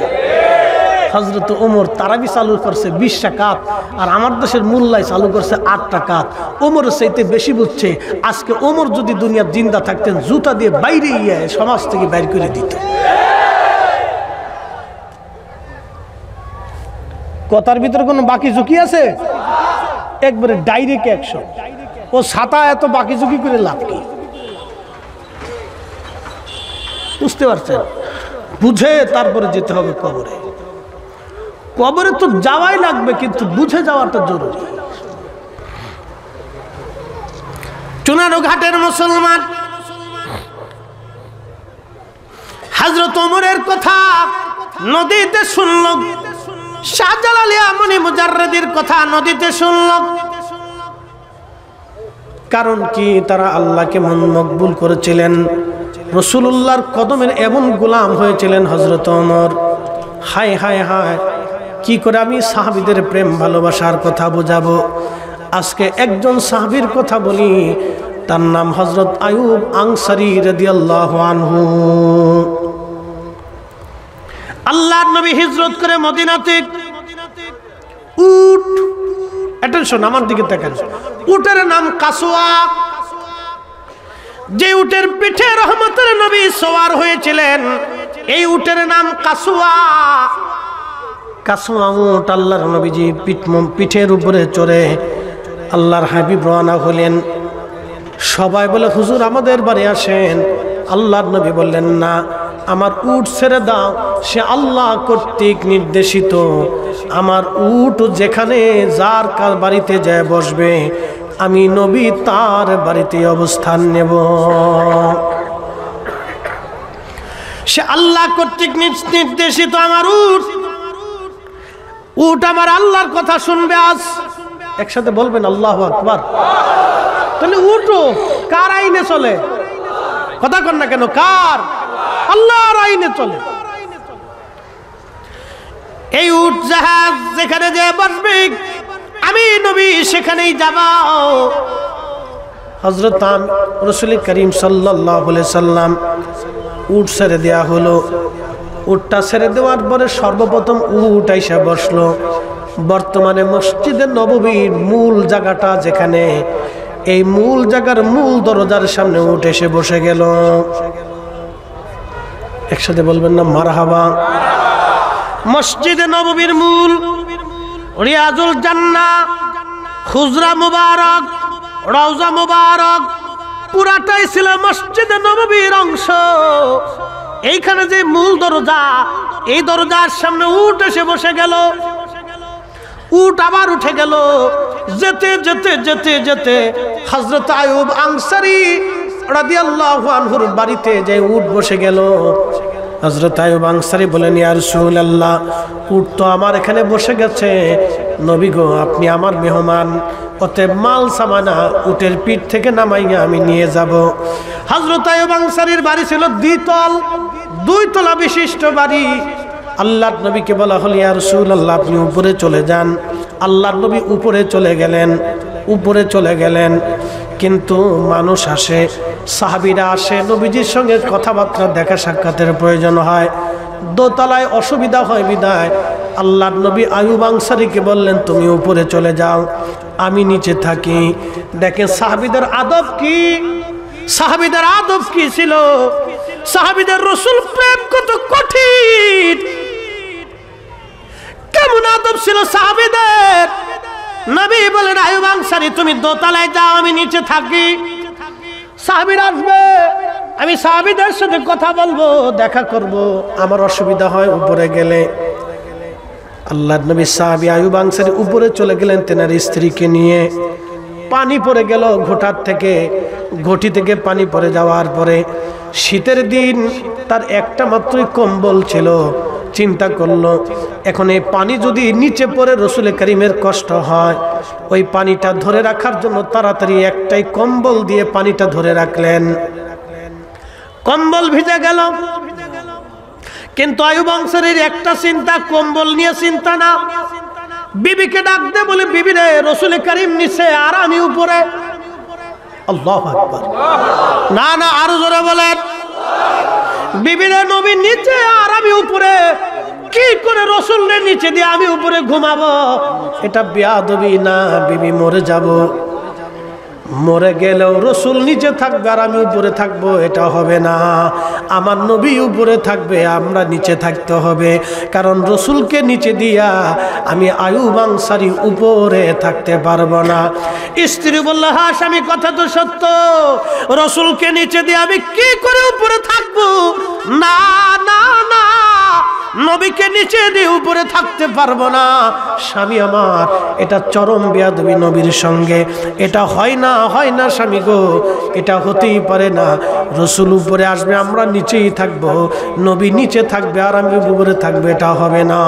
হযরত ওমর তারাবি চালু করছে 20 রাকাত, আর আমার দেশের মোল্লাই চালু করছে 8 রাকাত। ওমরের চাইতে বেশি বুঝছে। আজকে ওমর যদি দুনিয়ার জিন্দা থাকতেন জুতা দিয়ে বাইরে সমাজ থেকে বাইর করে দিত। কথার ভিতরে কোনো বাকি ঝুঁকি আছে? একবারে ডাইরেক্ট 100। ও ছাতা এত বাকি ঝুঁকি করে লাভ কি? বুঝতে পারছেন? বুঝে তারপরে যেতে হবে কবরে। কবরে তো যাওয়াই লাগবে, কিন্তু বুঝে যাওয়াটা জরুরি। চুনারু ঘাটের মুসলমান হযরত ওমরের কথা নদীতে শুনল, শাহজালাল ইয়ামানি মুজাররিদের কথা নদীতে শুনল। কারণ কি? তারা আল্লাহকে মকবুল করেছিলেন, রাসূলুল্লাহর কদমের এমন গোলাম হয়েছিলেন হযরত ওমর। হায় হায় হায়, কি করে আমি সাহাবীদের প্রেম ভালোবাসার কথা বোঝাবো? আজকে একজন সাহাবীর কথা বলি, তার নাম হযরত আইয়ুব আনসারী রাদিয়াল্লাহু আনহু। আল্লাহর নবী হিজরত করে মদিনাতে উট, অ্যাটেনশন আমার দিকে তাকান, উটের নাম কাসওয়া। যে উটের পিঠে রহমতের নবী সওয়ার হয়েছিলেন, এই উটের নাম কাসওয়া। কাসওয়া উট আল্লাহর নবীজি পিঠের উপরে চড়ে আল্লাহর হাবিব রওনা হলেন। সবাই বলে হুজুর আমাদের বাড়ি আসেন। আল্লাহর নবী বললেন না, আমার উট ছেড়ে দাও, সে আল্লাহ কর্তৃক নির্দেশিত। আমার উট যেখানে যার কার বাড়িতে যায় বসবে, আমি নবী তার বাড়িতে অবস্থান নেব। সে আল্লাহ কর্তৃক নির্দেশিত আমার উট, উট আমার আল্লাহর কথা শুনবে। আজ একসাথে বলবেন আল্লাহু আকবার। তাহলে উটও কার আইনে চলে? কথা কন না কেন? কার? আল্লাহর আইনে চলে। এই উট জাহাজ যেখানে যে বসবে, আমি নবী সেখানেই যাব। হযরত রাসূল করিম সাল্লাল্লাহু আলাইহি সাল্লাম উট ছেড়ে দেয়া হলো। উটটা ছেড়ে দেওয়ার পরে সর্বপ্রথম উট আইসা বসলো বর্তমানে মসজিদে নববীর মূল জায়গাটা যেখানে, এই মূল জায়গার মূল দরজার সামনে উট এসে বসে গেল। একসাথে বলবেন না মারহাবা। মসজিদে নববীর মূল রিয়াজুল জান্নাহ, খুজরা মুবারক, রওজা মুবারক পুরাটাই ছিল মসজিদে নববীর অংশ। এইখানে যে মূল দরজা, এই দরজার সামনে উট এসে বসে গেল। উট আবার উঠে গেল। যেতে যেতে যেতে যেতে হযরত আইয়ুব আনসারী রাদিয়াল্লাহু আনহুর বাড়িতে যে উট বসে গেল। হযরত আইয়ুব আনসারী বলেন, ইয়া রাসূলুল্লাহ, উট তো আমার এখানে বসে গেছে, নবী গো আপনি আমার মেহমান, অতএব মাল সামানা উটের পিঠ থেকে নামাইয়া আমি নিয়ে যাব। হযরত আইয়ুব আনসারীর বাড়ি ছিল দ্বিতল, 2 তলা বিশিষ্ট বাড়ি। আল্লাহর নবীকে বলা হল, ইয়া রাসূলুল্লাহ আপনি উপরে চলে যান। আল্লাহর নবী উপরে চলে গেলেন, কিন্তু মানুষ আসে, সাহাবীরা আসে, নবীজির সঙ্গে কথাবার্তা দেখা সাক্ষাতের প্রয়োজন হয়, দোতলায় অসুবিধা হয় বিদায় আল্লাহর নবী আইয়ুব আনসারীকে বললেন, তুমি উপরে চলে যাও, আমি নিচে থাকি। দেখেন সাহাবীদের আদব কি ছিল, সাহাবীদের রাসূল প্রেম কত কঠিন, কেমন আদব ছিল সাহাবীদের। নবী বলেন, আইয়ুব আনসারী তুমি দোতলায় যাও, আমি নিচে থাকি। সাহাবীরা আসবে, আমি সাহাবীদের সাথে কথা বলবো, দেখা করব, আমার অসুবিধা হয় উপরে গেলে। আল্লাহর নবী সাহাবী আইয়ুব আনসারী উপরে চলে গেলেন তেনার স্ত্রীকে নিয়ে। পানি পড়ে গেল ঘটি থেকে পানি পড়ে যাওয়ার পরে, শীতের দিন তার একটা মাত্রই কম্বল ছিল। চিন্তা করলো, এখন এই পানি যদি নিচে পড়ে রাসূল করিমের কষ্ট হয়, ওই পানিটা ধরে রাখার জন্য তাড়াতাড়ি একটাই কম্বল দিয়ে পানিটা ধরে রাখলেন। কম্বল ভিজে গেল, কিন্তু আইয়ুব আনসারীর একটা চিন্তা, কম্বল নিয়ে চিন্তা না। বিবিকে ডাক দে, বলে বিবি রে, রাসূল করিম নিচে আর আমি উপরে। আল্লাহু আকবার, না না আরো জোরে বলেন। বিবি রে, নবী নিচে আর আমি উপরে, কি করে রাসূলের নিচে দিয়ে আমি উপরে ঘুমাবো? এটা বেয়াদবি না, বিবি মরে যাব, মরে গেলেও রাসূল নিচে থাকবে আর আমি উপরে থাকবো, এটা হবে না। আমার নবী উপরে থাকবে, আমরা নিচে থাকতে হবে, কারণ রাসূলকে নিচে দিয়া আমি আইয়ুব আনসারী উপরে থাকতে পারবো না। স্ত্রী বলল, হ্যাঁ স্বামী কথা তো সত্য, রাসূলকে নিচে দিয়ে আমি কি করে উপরে থাকবো? না না না, নবীকে নিচে দিয়ে উপরে থাকতে পারবো না স্বামী আমার, এটা চরম বেয়াদবি নবীর সঙ্গে, এটা হয় না স্বামী গো, এটা হতেই পারে না। রাসূল উপরে আসবে, আমরা নিচেই থাকবো, নবী নিচে থাকবে আর আমি উপরে থাকবে, এটা হবে না।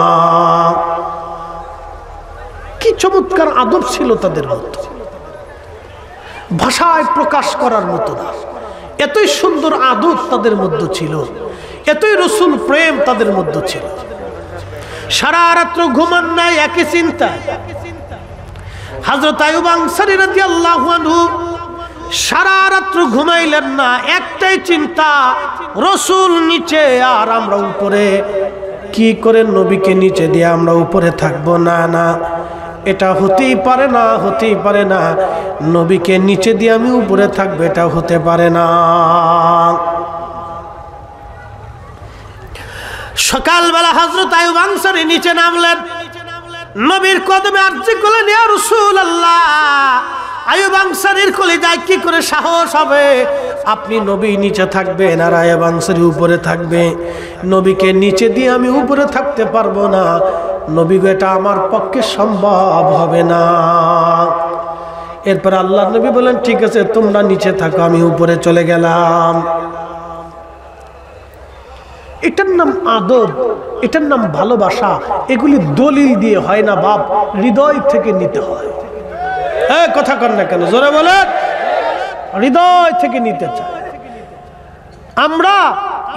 কি চমৎকার আদব ছিল তাদের মধ্যে, ভাষায় প্রকাশ করার মতো না, এতই সুন্দর আদব তাদের মধ্যে ছিল, এতই রাসূল প্রেম তাদের মধ্যে ছিল। সারা রাত্র ঘুমান নাই, একই চিন্তা। হযরত আইয়ুব আনসারী রাদিয়াল্লাহু আনহু সারা রাত্র ঘুমাইলেন না, একটাই চিন্তা, রাসূল নিচে আর আমরা উপরে, কি করে নবীকে নিচে দিয়ে আমরা উপরে থাকবো? না না, এটা হতেই পারে না, নবীকে নিচে দিয়ে আমি উপরে থাকবো, এটা হতে পারে না। সকালবেলা হযরত আইয়ুব আনসারী নিচে নামলেন, নবীর কদমে আরজি করলেন, ইয়া রাসূলুল্লাহ। আইয়ুব আনসারীর কলিজায় কি করে সাহস হবে, আপনি নবী নিচে থাকবেন আর আইয়ুব আনসারী উপরে থাকবে, নবীকে নিচে দিয়ে আমি উপরে থাকতে পারবো না, নবী গো এটা আমার পক্ষে সম্ভব হবে না। এরপর আল্লাহর নবী বলেন, ঠিক আছে তোমরা নিচে থাকো, আমি উপরে চলে গেলাম। এটার নাম আদব, এটার নাম ভালোবাসা। এগুলি দলিল দিয়ে হয় না বাপ, হৃদয় থেকে নিতে হয়। কথা কর না কেন, জোরে বলেন, হৃদয় থেকে নিতে চাই। আমরা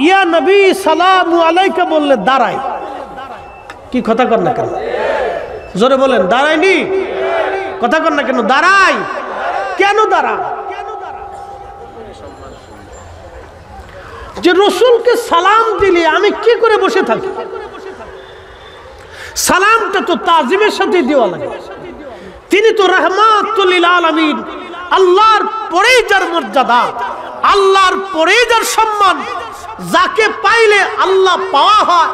ইয়া নবী সালামু আলাইকা বললে দাঁড়াই, কি কথা কর না কেন, জোরে বলেন, দাঁড়াইনি? কথা কর না কেন, দাঁড়াই কেন? দাঁড়া যে রাসূলকে সালাম দিলে আমি কি করে বসে থাকি? সালামটা তো তাজিমের সাথে দেওয়া লাগে। তিনি তো রাহমাতুল লিল আলামিন, আল্লাহর পরেই যার মর্যাদা, আল্লাহর পরেই যার সম্মান, যাকে পাইলে আল্লাহ পাওয়া হয়,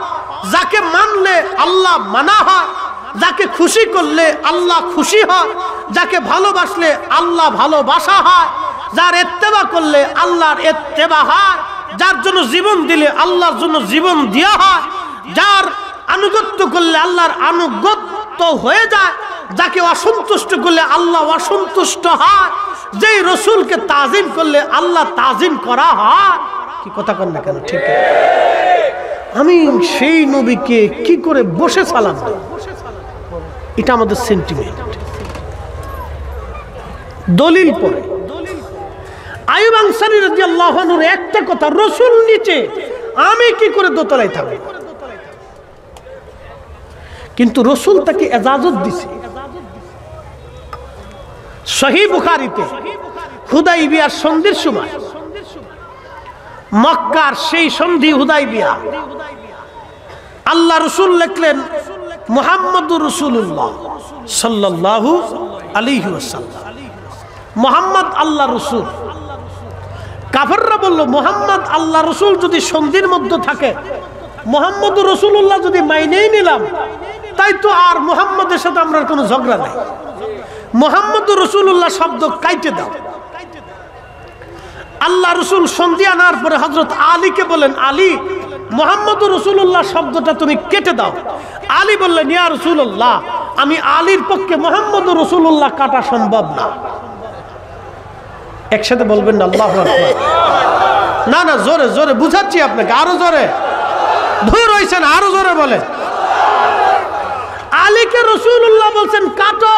যাকে মানলে আল্লাহ মানা হয়, যাকে খুশি করলে আল্লাহ খুশি হয়, যাকে ভালোবাসলে আল্লাহ ভালোবাসা হয়, যার ইত্তেবা করলে আল্লাহর ইত্তেবা হয়, যার জন্য জীবন দিলে আল্লাহর জন্য জীবন দেওয়া হয়, যার আনুগত্য করলে আল্লাহর আনুগত্য হয়ে যায়, যাকে অসন্তুষ্ট করলে আল্লাহ অসন্তুষ্ট হয়, যেই রাসূলকে তাজিম করলে আল্লাহ তাজিম করা হয়। কি কথা কন না কেন, ঠিক আমি সেই নবীকে কি করে বসে সালাম দেব? এটা আমাদের সেন্টিমেন্ট। দলিল পড়ে আইয়ুব আনসারী রাদিয়াল্লাহু আনহুর একটা কথা, রাসূল নিচে, আমি কি করে দোতলায় থাকব? কিন্তু রাসূল তাকে ইজাজত দিছে। সহিহ বুখারীতে হুদাইবিয়ার সন্ধির সময়, মক্কার সেই সন্ধি হুদাইবিয়া, আল্লাহ রাসূল লিখলেন মুহাম্মদুর রাসূলুল্লাহ সাল্লাল্লাহু আলাইহি ওয়াসাল্লাম, মুহাম্মদ আল্লাহ রাসূল। কাফেররা বলল, মুহাম্মদ আল্লাহ রাসূল যদি সন্ধির মধ্যে থাকে, মুহাম্মদুর রাসূলুল্লাহ যদি মাইনেই নিলাম, তাই তো আর মুহাম্মদের সাথে আমরা কোনো ঝগড়া নাই, মুহাম্মদুর রাসূলুল্লাহ শব্দ কাইটে দাও। আল্লাহ রাসূল সন্ধি আনার পরে হযরত আলীকে বলেন, আলী, মুহাম্মদুর রাসূলুল্লাহ শব্দটা তুমি কেটে দাও। আলী বললেন, ইয়া রাসূলুল্লাহ, আমি আলীর পক্ষে মুহাম্মদুর রাসূলুল্লাহ কাটা সম্ভব না। একসাথে বলবেন না আল্লাহু আকবার? না না, জোরে জোরে বুঝাচ্ছি আপনাকে, আরো জোরে। ধুর হইছেন, আরো জোরে বলে। আলীকে রাসূলুল্লাহ বলছেন কাটো,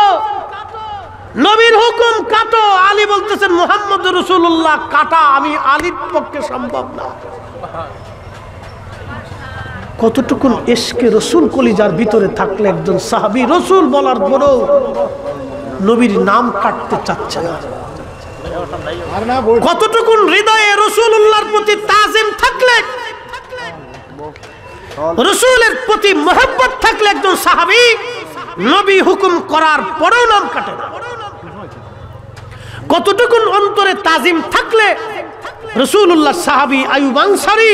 নবীর হুকুম কাটো। আলী বলতেছেন মুহাম্মদুর রাসূলুল্লাহ কাটা আমি আলীর পক্ষে সম্ভব না। কতটুকুন ইশকে রাসূল কলিজার ভিতরে থাকলে একজন সাহাবী রাসূল বলার পরেও নবীর নাম কাটতে চাচ্ছে না। কতটুকুন হৃদয়ে রাসূলুল্লাহর প্রতি তাজিম থাকলে, রাসূলের প্রতি মহব্বত থাকলে একজন সাহাবী নবী হুকুম করার পরেও নাম কাটে না। কতটুকুন অন্তরে তাজিম থাকলে রাসূলুল্লাহ সাহাবী আইয়ুব আনসারী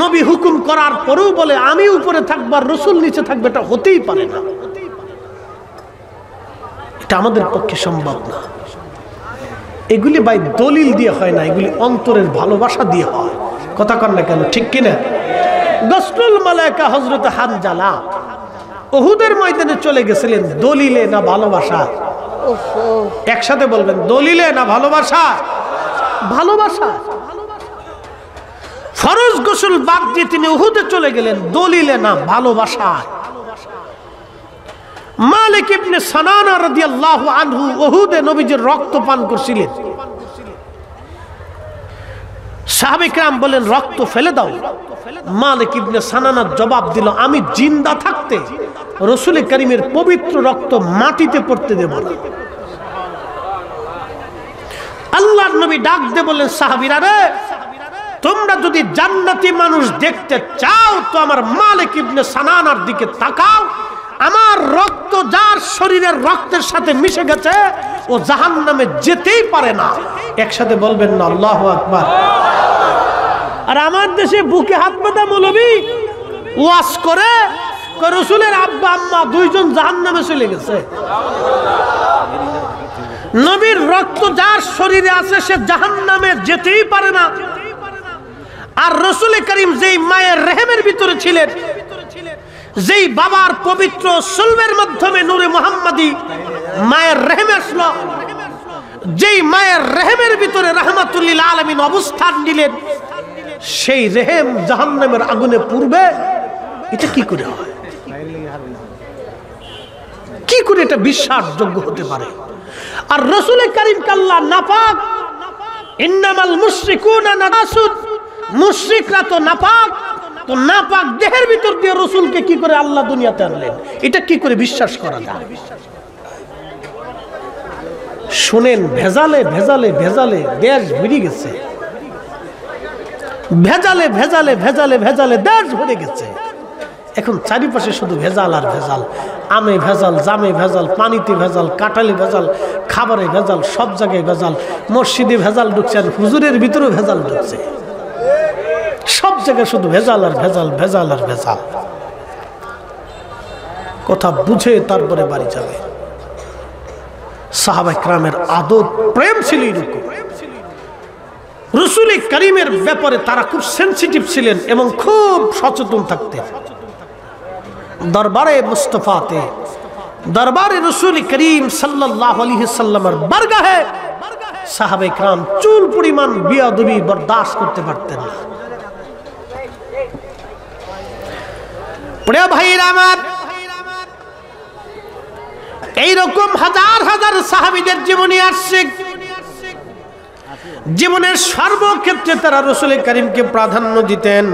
নবী হুকুম করার পরেও বলে আমি উপরে থাকব আর রাসূল নিচে থাকবে, এটা হতেই পারে না। এটা আমাদের পক্ষে সম্ভব না। এগুলি ভাই দলিল দিয়ে হয় না, এগুলি অন্তরের ভালোবাসা দিয়ে হয়। কথা কন না কেন, ঠিক কিনা? গসলুল মালায়েকা হযরত হানজালা উহুদের ময়দানে চলে গেছিলেন, দলিলে না ভালোবাসা? একসাথে বলবেন, দলিলে না ভালোবাসা? ভালোবাসা। ফরজ গোসল বাদ দিয়ে তিনি উহুদে চলে গেলেন, দলিলে না ভালোবাসা। মালিক ইবনে সানানা রাদিয়াল্লাহু আনহু উহুদে নবীজির রক্ত পান করছিলেন। সাহাবে কেরাম বলেন, রক্ত ফেলে দাও। মালিক ইবনে সানানা জবাব দিল, আমি জিন্দা থাকতে রাসূল কারীমের পবিত্র রক্ত মাটিতে পড়তে দেব না। আল্লাহর নবী ডাক দিয়ে বললেন, সাহাবীরা রে, তোমরা যদি জান্নাতি মানুষ দেখতে চাও তো আমার মালিক ইবনে সানানার দিকে তাকাও। আমার রক্ত যার শরীরের রক্তের সাথে মিশে গেছে ও জাহান্নামে যেতেই পারে না। একসাথে বলবেন না আল্লাহু আকবার? আর আমার দেশে বুকে হাত বাঁধা মৌলবী ওয়াজ করে রাসূলের আব্বা আম্মা দুইজন জাহান্নামে চলে গেছে। নবীর রক্ত যার শরীরে আছে সে জাহান্নামে যেতেই পারে না। আর রাসূল করিম যেই মায়ের রেহেমের ভিতরে ছিলেন, যেই বাবার পবিত্র সুলবের মাধ্যমে নূরে মুহাম্মাদি মায়ের রেহেম আসলো, যেই মায়ের রেহেমের ভিতরে রাহমাতুল লিল আলামিন অবস্থান নিলেন, সেই রেহেম জাহান্নামের আগুনে পুড়বে। এটা কি করে হয়? কি করে এটা বিশ্বাসযোগ্য হতে পারে? আর রাসূল করিম আল্লাহ নাপাক, ইন্নামাল মুশরিকুনা নাজাসুন, মুশরিকরা তো নাপাক। তো নাপাক দেহের ভিতর দিয়ে রাসূলকে কি করে আল্লাহ দুনিয়াতে আনলেন? এটা কি করে বিশ্বাস করা যায়? শুনেন, ভেজালে ভেজালে ভেজালে দেশ ভরে গেছে। ভেজালে ভেজালে ভেজালে ভেজালে দেশ ভরে গেছে। এখন চারিপাশে শুধু ভেজাল আর ভেজাল। আমে ভেজাল, জামে ভেজাল, পানিতে ভেজাল, কাঁঠালে ভেজাল, খাবারে ভেজাল, সব জায়গায় ভেজাল। মসজিদে ভেজাল ঢুকছে, আর হুজুরের ভিতরেও ভেজাল ঢুকছে। সব জায়গায় শুধু ভেজাল আর ভেজাল, ভেজাল আর ভেজাল। কথা বুঝে তারপরে বাড়ি যাবে। সাহাবা ইকরামের আদব প্রেম ছিল এরকম। রাসূল কারীমের ব্যাপারে তারা খুব সেনসিটিভ ছিলেন এবং খুব সচেতন থাকতেন। দরবারে মুস্তাফাতে, দরবারে রাসূল করিম সাল্লাল্লাহু আলাইহি সাল্লামের বারগাহে সাহাবা ইকরাম চুল পরিমাণ বেয়াদবি বরদাস্ত করতে পারতেন না। প্রিয় ভাইরা আমার, এইরকম হাজার হাজার সাহাবীদের জীবনী আসছে। জীবনের সর্বক্ষেত্রে তারা রাসূল করিমকে প্রাধান্য দিতেন,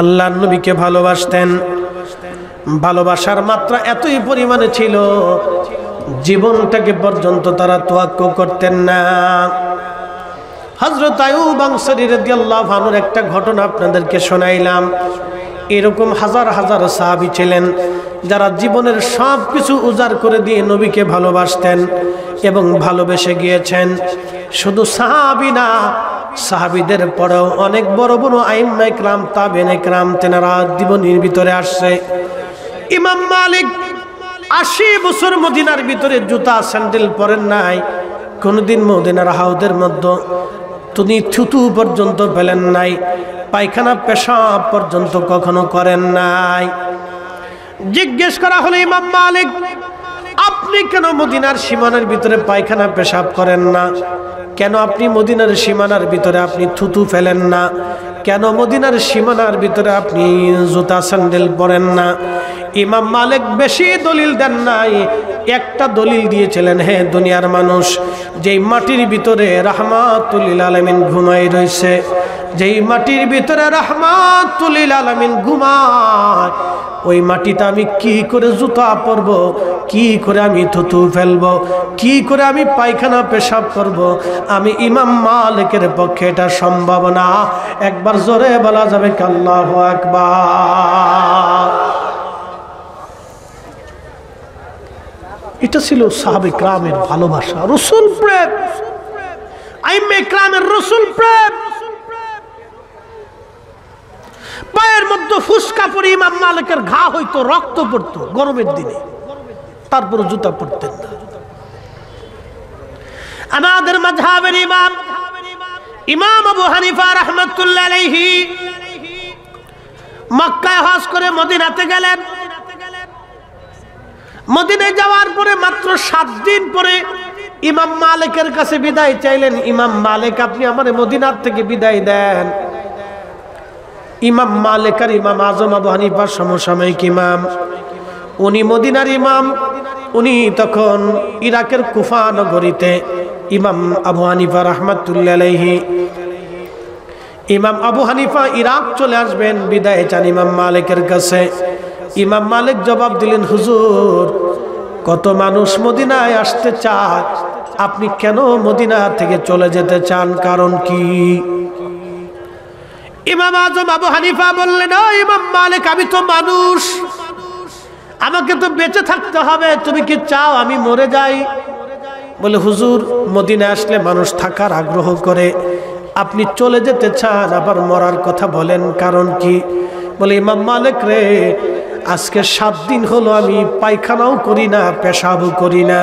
আল্লাহর নবীকে ভালোবাসতেন। ভালোবাসার মাত্রা এতই পরিমাণে ছিল, জীবনটাকে পর্যন্ত তারা তোয়াক্কা করতেন না। হযরত আইয়ুব আনসারী রাদিয়াল্লাহু আনহুর একটা ঘটনা আপনাদেরকে শোনাইলাম। এরকম হাজার হাজার সাহাবী ছিলেন যারা জীবনের সব কিছু উজাড় করে দিয়ে নবীকে ভালোবাসতেন এবং ভালোবেসে গিয়েছেন। শুধু সাহাবী না, সাহাবীদের পরেও অনেক বড় বড় আইম্মায়ে কিরাম, তাবেঈনে কিরাম তেনারা জীবনের ভিতরে আসছে। ইমাম মালিক ৮০ বছর মদিনার ভিতরে জুতা স্যান্ডেল পরেন নাই, কোনদিন মদিনার হাউদের মধ্যে তিনি থুতু পর্যন্ত ফেলেন নাই, পায়খানা পেশাব পর্যন্ত কখনো করেন নাই। জিজ্ঞেস করা হলো, ইমাম মালিক আপনি কেন মদিনার সীমানার ভিতরে পায়খানা পেশাব করেন না? কেন আপনি মদিনার সীমানার ভিতরে আপনি থুতু ফেলেন না? কেন মদিনার সীমানার ভিতরে আপনি জুতা স্যান্ডেল পরেন না? ইমাম মালিক বেশি দলিল দেন নাই, একটা দলিল দিয়েছিলেন, হে দুনিয়ার মানুষ, যেই মাটির ভিতরে রাহমাতুল লিল আলামিন ঘুমাই রয়েছে, যেই মাটির ভিতরে রাহমাতুল লিল আলামিন ঘুমায়, ওই মাটিতে আমি কি করে জুতা পরব, কি করে আমি থুতু ফেলবো, কি করে আমি পায়খানা পেশাব করব? আমি ইমাম মালিকের পক্ষে এটা সম্ভব না। একবার জোরে বলা যাবে কি আল্লাহু আকবার? এটা ছিল সাহাবে কিরামের ভালোবাসা, রাসূল প্রেম, আইম্মে কিরামের রাসূল প্রেম। পায়ের মধ্যে ফুসকা পরে ইমাম মালিকের ঘা হইতো, রক্ত পড়তো গরমের দিনে, তারপর জুতা পরতেন না। আমাদের মাযহাবের ইমাম ইমাম আবু হানিফা রাহমাতুল্লাহ আলাইহি মক্কায় হজ করে মদিনাতে গেলেন। মদিনায় যাওয়ার পরে মাত্র 7 দিন পরে ইমাম মালিকের কাছে বিদায় চাইলেন, ইমাম মালিক আপনি আমার মদিনার থেকে বিদায় দেন। ইমাম মালিক আর ইমাম আজম আবু হানিফার সমসাময়িক ইমাম, উনি মদিনার ইমাম, উনি তখন ইরাকের কুফা নগরীতে। ইমাম আবু হানিফা রাহমাতুল্লাহ আলাইহি, ইমাম আবু হানিফা ইরাক চলে আসবেন, বিদায় চান ইমাম মালিকের কাছে। ইমাম মালিক জবাব দিলেন, হুজুর কত মানুষ মদিনায় আসতে চায়, আপনি কেন মদিনা থেকে চলে যেতে চান, কারণ কি? ইমাম আজম আবু হানিফা বললেন, ও ইমাম মালিক আমি তো মানুষ, আমাকে তো বেঁচে থাকতে হবে, তুমি কি চাও আমি মরে যাই? বলে, হুজুর মদিনায় আসলে মানুষ থাকার আগ্রহ করে, আপনি চলে যেতে চান আবার মরার কথা বলেন, কারণ কি? বলে, ইমাম মালিক রে, আজকে 7 দিন হলো আমি পায়খানাও করি না, পেশাবও করি না।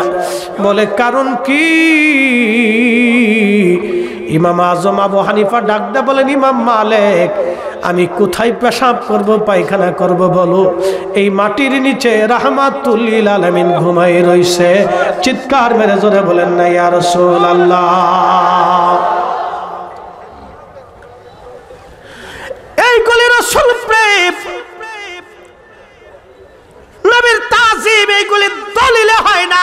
বলে, কারণ কি? ইমাম আজম আবু হানিফা ডাক দেয়া বলেন, ইমাম মালিক আমি কোথায় পেশাব করব, পায়খানা করব বলো? এই মাটির নিচে রাহমাতুল লিল আলামিন ঘুমাই রইছে। চিৎকার মেরে জোরে বলেন না ইয়া রাসূলুল্লাহ। এইগুলি রাসূল প্রেম, নবীর তাজিম, এইগুলি দলিলে হয় না,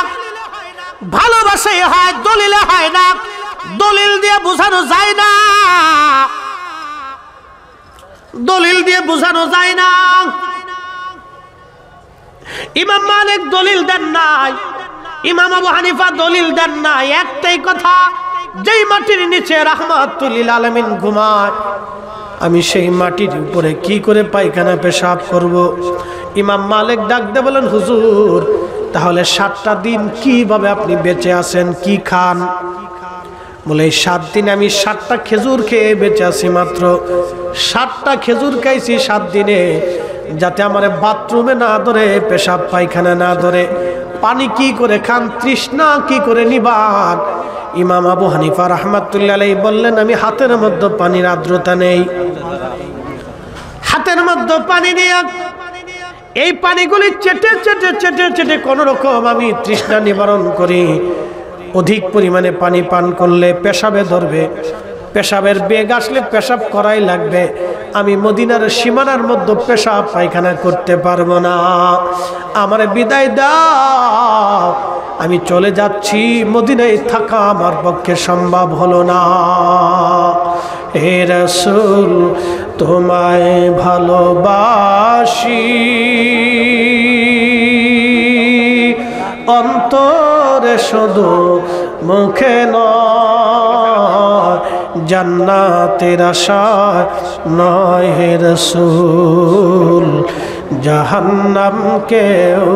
ভালোবাসাই হয়, দলিলে হয় না। দলিল দিয়ে বোঝানো যায় না, দলিল দিয়ে বোঝানো যায় না। ইমাম মালিক দলিল দেন নাই, ইমাম আবু হানিফা দলিল দেন নাই, একটাই কথা, যেই মাটির নিচে রাহমাতুল লিল আলামিন ঘুমায়, আমি সেই মাটির উপরে কি করে পায়খানা পেশাব করব? ইমাম মালিক ডাক দিয়ে বলেন, হুজুর তাহলে 7টা দিন কিভাবে আপনি বেঁচে আছেন, কি খান? বলে, এই 7 দিন আমি 7টা খেজুর খেয়ে বেঁচে আছি, মাত্র 7টা খেজুর খাইছি 7 দিনে, যাতে আমার বাথরুমে না ধরে, পেশাব পায়খানা না ধরে। পানি কি করে খান, তৃষ্ণা কি করে নিবান? ইমাম আবু হানিফা রাহমাতুল্লাহ আলাইহি বললেন, আমি হাতের মধ্যে পানির আর্দ্রতা নেই, হাতের মধ্যে পানি নিয়ে এই পানিগুলি চেটে চেটে চেটে চেটে কোন রকম আমি তৃষ্ণা নিবারণ করি। অধিক পরিমাণে পানি পান করলে পেশাবে ধরবে, পেশাবের বেগ আসলে পেশাব করাই লাগবে। আমি মদিনার সীমানার মধ্যে পেশাব পায়খানা করতে পারবো না, আমার বিদায় দাও, আমি চলে যাচ্ছি, মদিনায় থাকা আমার পক্ষে সম্ভব হলো না। হে রাসূল তোমায় ভালোবাসি, অন্তরে শুধু মুখে নয়, জান্নাতের আশায় নয় হে রাসূল, জাহান্নামকেও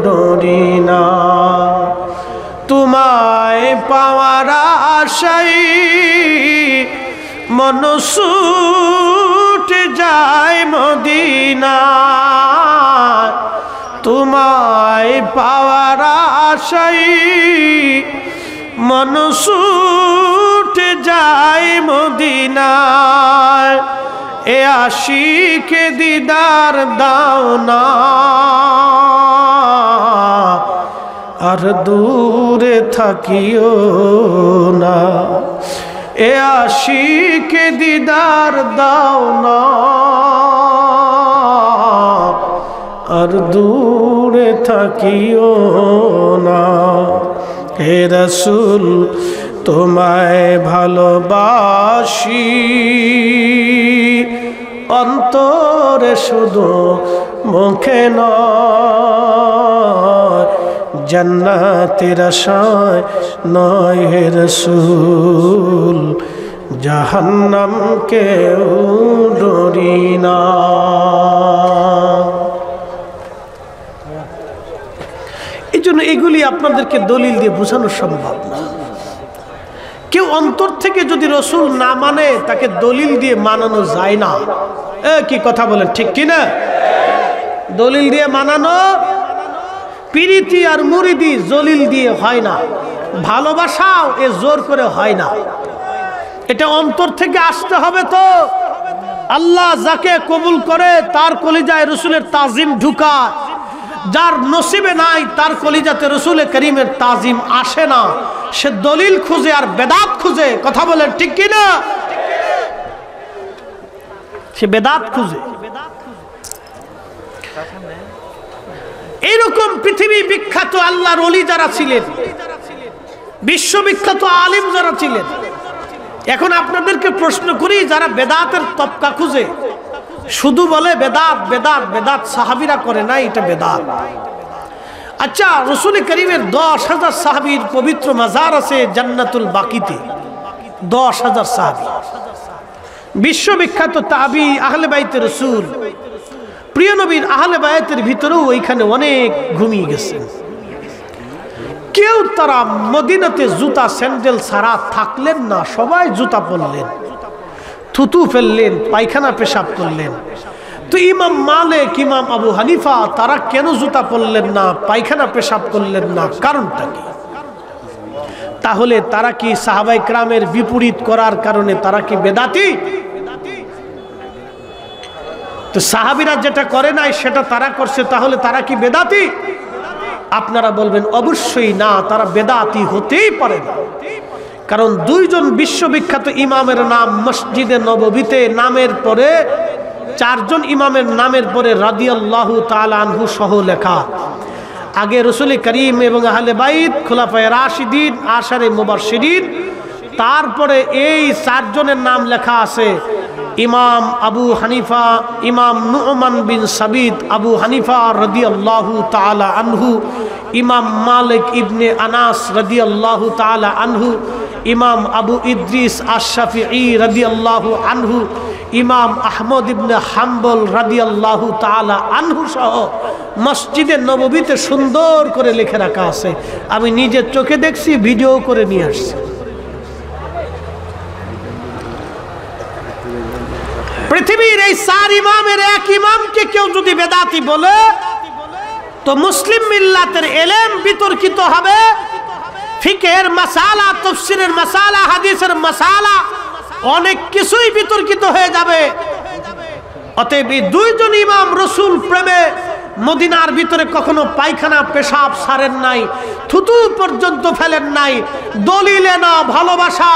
ডরি না। তোমায় পাওয়ার আশায় মন ছুটে যায় মদিনা, তোমায় পাওয়ার আশায় মন ছুটে যায় মদিনায়, এ আশিকে দিদার দাও না, আর দূরে থাকিও না, এ আশিকে দিদার দাও না, আর দূরে থাকিও না। হে রাসূল তোমায় ভালোবাসি, অন্তরে শুধু মুখে নয়, জান্নাতের আশায় নয় হে রাসূল, জাহান্নামকেও ডরি না। এই জন্য এগুলি আপনাদেরকে দলিল দিয়ে বোঝানো সম্ভব না। কেউ অন্তর থেকে যদি রসুল না মানে তাকে দলিল দিয়ে মানানো যায় না। কি কথা বলেন, ঠিক কিনা? দলিল দিয়ে মানানো, পিরিতি আর মুরিদি জলিল দিয়ে হয় না, ভালোবাসাও এ জোর করে হয় না, এটা অন্তর থেকে আসতে হবে। তো আল্লাহ যাকে কবুল করে তার কলিজায় রসুলের তাজিম ঢুকায়, যার নসিবে নাই তার কলিজাতে রসুলের করিমের তাজিম আসে না, সে দলিল খুঁজে আর বেদাত খুঁজে। কথা বলেন ঠিক কিনা? সে বেদাত খুঁজে। এইরকম পৃথিবী বিখ্যাত আল্লাহর ওলি যারা ছিলেন, বিশ্ববিখ্যাত আলিম যারা ছিলেন, এখন আপনাদেরকে প্রশ্ন করি, যারা বেদাতের তবকা খুঁজে শুধু বলে বেদাত বেদাত বেদাত, সাহাবীরা করে না এটা বেদাত। আচ্ছা, রসুল করিমের 10,000 সাহাবীর পবিত্র মাজার আছে জান্নাতুল বাকিতে, 10,000 সাহাবী, বিশ্ববিখ্যাত তাবি আহলে বাইতে রসুল, প্রিয় নবীর আহলে বায়াতের ভিতরেও ওইখানে অনেক ঘুমিয়ে গেছেন। কেউ তারা মদিনাতে জুতা স্যান্ডেল ছাড়া থাকলেন না, সবাই জুতা পরলেন, থুতু ফেললেন, পায়খানা পেশাব করলেন। তো ইমাম মালিক, ইমাম আবু হানিফা তারা কেন জুতা পরলেন না, পায়খানা পেশাব করলেন না, কারণটা কি? তাহলে তারা কি সাহাবায়ে কেরামের বিপরীত করার কারণে তারা কি বেদাতি? তো সাহাবীরা যেটা করে নাই সেটা তারা করছে, তাহলে তারা কি বেদাতি? আপনারা বলবেন অবশ্যই না, তারা বেদাতি হতেই পারে না। কারণ দুইজন বিশ্ববিখ্যাত ইমামের নাম মসজিদে নববীতে নামের পরে, 4 জন ইমামের নামের পরে রাদিয়াল্লাহু তাআলা আনহু সহ লেখা। আগে রসুল করিম এবং আহলে বাইত, খুলাফায়ে রাশিদিন, আশারে মুবাশশিরিন, তারপরে এই 4 জনের নাম লেখা আছে। ইমাম আবু হানিফা, ইমাম নু'মান বিন সাবিত আবু হানিফা রাদিয়াল্লাহু তাআলা আনহু, ইমাম মালিক ইবনে আনাস রাদিয়াল্লাহু তাআলা আনহু, ইমাম আবু ইদ্রিস আশ-শাফিঈ রাদিয়াল্লাহু আনহু, ইমাম আহমদ ইবনে হাম্বল রাদিয়াল্লাহু তাআলা আনহু সহ মসজিদে নববীতে সুন্দর করে লিখে রাখা আছে। আমি নিজের চোখে দেখছি, ভিডিও করে নিয়ে আসছি। পৃথিবীর এই 4 ইমামের এক ইমামকে কেউ যদি বেদাতি বলে তো মুসলিম মিল্লাতের ইলম বিতর্কিত হবে, ফিকহের মাসালা, তাফসীরের মাসালা, হাদিসের মাসালা অনেক কিছুই বিতর্কিত হয়ে যাবে। অতএব এই 2 জন ইমাম রসুল প্রেমে মদিনার ভিতরে কখনো পায়খানা পেশাব সারেন নাই, থুতু পর্যন্ত ফেলেন নাই। দলিলে না, ভালোবাসা,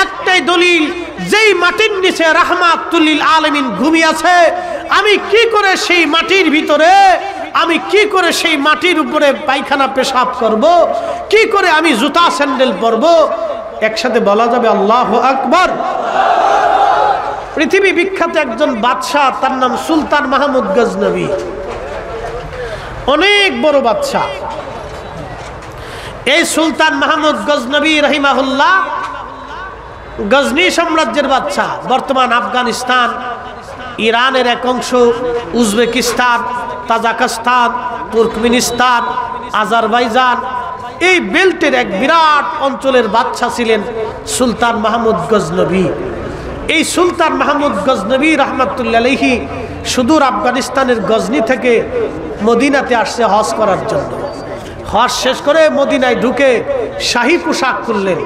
একটাই দলিল, যেই মাটির নিচে রাহমাতুল লিল আলামিন ঘুমিয়ে আছে, আমি কি করে সেই মাটির ভিতরে, আমি কি করে সেই মাটির উপরে পায়খানা পেশাব করব, কি করে আমি জুতা স্যান্ডেল পরব? একসাথে বলা যাবে আল্লাহু আকবার। পৃথিবী বিখ্যাত একজন বাদশাহ, তার নাম সুলতান মাহমুদ গজনবী, অনেক বড় বাদশাহ। এই সুলতান মাহমুদ গজনবী রহিমাহুল্লাহ গজনী সাম্রাজ্যের বাদশাহ। বর্তমান আফগানিস্তান, ইরানের এক অংশ, উজবেকিস্তান, তাজিকিস্তান, তুর্কমেনিস্তান, আজারবাইজান, এই বেল্টের এক বিরাট অঞ্চলের বাদশাহ ছিলেন সুলতান মাহমুদ গজনবী। এই সুলতান মাহমুদ গজনবী রহমাতুল্লাহ আলাইহি সুদূর আফগানিস্তানের গজনী থেকে মদিনাতে আসছে হজ করার জন্য। হজ শেষ করে মদিনায় ঢুকে শাহী পোশাক খুললেন।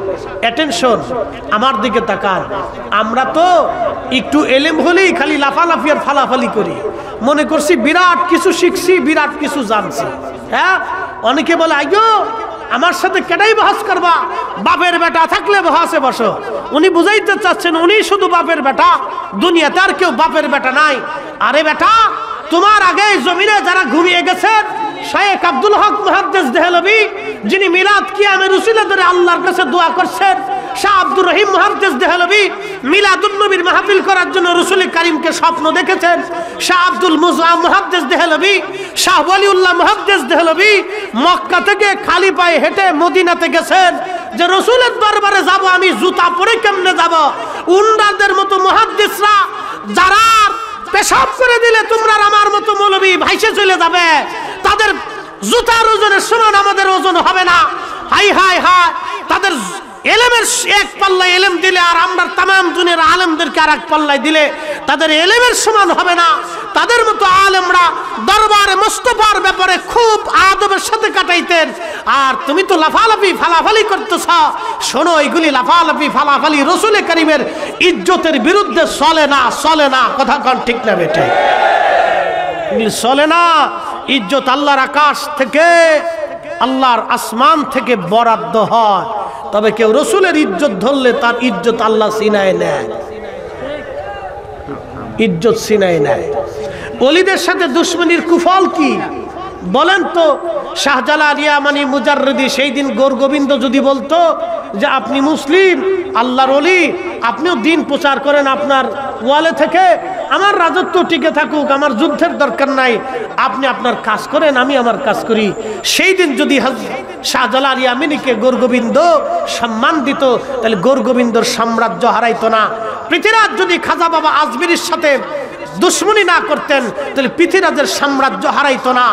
অ্যাটেনশন, আমার দিকে তাকান। আমরা তো একটু এলেম হলেই খালি লাফালাফি আর ফালাফালি করি, মনে করছি বিরাট কিছু শিখছি, বিরাট কিছু জানছি। হ্যাঁ, অনেকে বলে আইয়ো আমার সাথে কেডাই বহস করবা, বাপের বেটা থাকলে বহসে বসো। উনি বুঝাইতে চাচ্ছেন উনি শুধু বাপের বেটা, দুনিয়াতে আর কেউ বাপের বেটা নাই। আরে বেটা, তোমার আগে জমিনে যারা ঘুমিয়ে গেছেন, শায়েখ আব্দুল হক মুহাদ্দিস দেহলভী, যিনি মিলাদ কিয়ামের উসিলা ধরে আল্লাহর কাছে দোয়া করছেন, শাহ আব্দুর রহিম মুহাদ্দিস দেহলভী মিলাদুন নবীর মাহফিল করার জন্য রাসূল কারীমকে স্বপ্ন দেখেছেন, শাহ আব্দুল মুজা মুহাদ্দিস দেহলভী, শাহ ওয়ালিউল্লাহ মুহাদ্দিস দেহলভী মক্কা থেকে খালি পায়ে হেঁটে মদিনাতে গেছেন যে রাসূলের দরবারে যাব, আমি জুতা পরে কেমনে যাব? উন্ডাদের মতো মুহাদ্দিসরা যারা পেশাব করে দিলে তোমরা আমার মতো মৌলবী ভাইসে চলে যাবে, তাদের জুতার ওজনের সমান আমাদের ওজন হবে না। হাই হাই হাই, তাদের এলেমের এক পাল্লায় এলেম দিলে আর আমরা তামাম দুনিয়ার আলেমদেরকে আর এক পাল্লায় দিলে তাদের এলেমের সমান হবে না। তাদের মতো আলেমরা দরবারে মুস্তাফার ব্যাপারে খুব আদবের সাথে কাটাইতেন। আর তুমি তো লাফালাফি ফালাফালি করতেছ। শোনো, এইগুলি লাফালাফি ফালাফালি রাসূল কারীমের ইজ্জতের বিরুদ্ধে চলে না, চলে না। কথা কন ঠিক না বেটে? চলে না। ইজ্জত আল্লাহর আকাশ থেকে, আল্লাহর আসমান থেকে বরাদ্দ হয়। তবে কেউ রাসূলের ইজ্জত ধরলে তার ইজ্জত আল্লাহ ছিনায় নেয়, ইজ্জত ছিনায় নেয়। ওলিদের সাথে দুশমনির কুফল কি বলেন তো? শাহজালাল ইয়ামানি মুজাররিদি সেই দিন গোরগোবিন্দ যদি বলতো যে আপনি মুসলিম, আল্লাহর ওলি, আপনিও দিন প্রচার করেন আপনার ওয়ালে থেকে, আমার রাজত্ব টিকে থাকুক, আমার যুদ্ধের দরকার নাই, আপনি আপনার কাজ করেন, আমি আমার কাজ করি। সেই দিন যদি শাহজালাল ইয়ামানিকে গোরগোবিন্দ সম্মান দিত, তাহলে গোরগোবিন্দর সাম্রাজ্য হারাইতো না। পৃথ্বীরাজ যদি খাজা বাবা আজমিরির সাথে দুশ্মনী না করতেন, তাহলে পৃথ্বীরাজের সাম্রাজ্য হারাইতো না।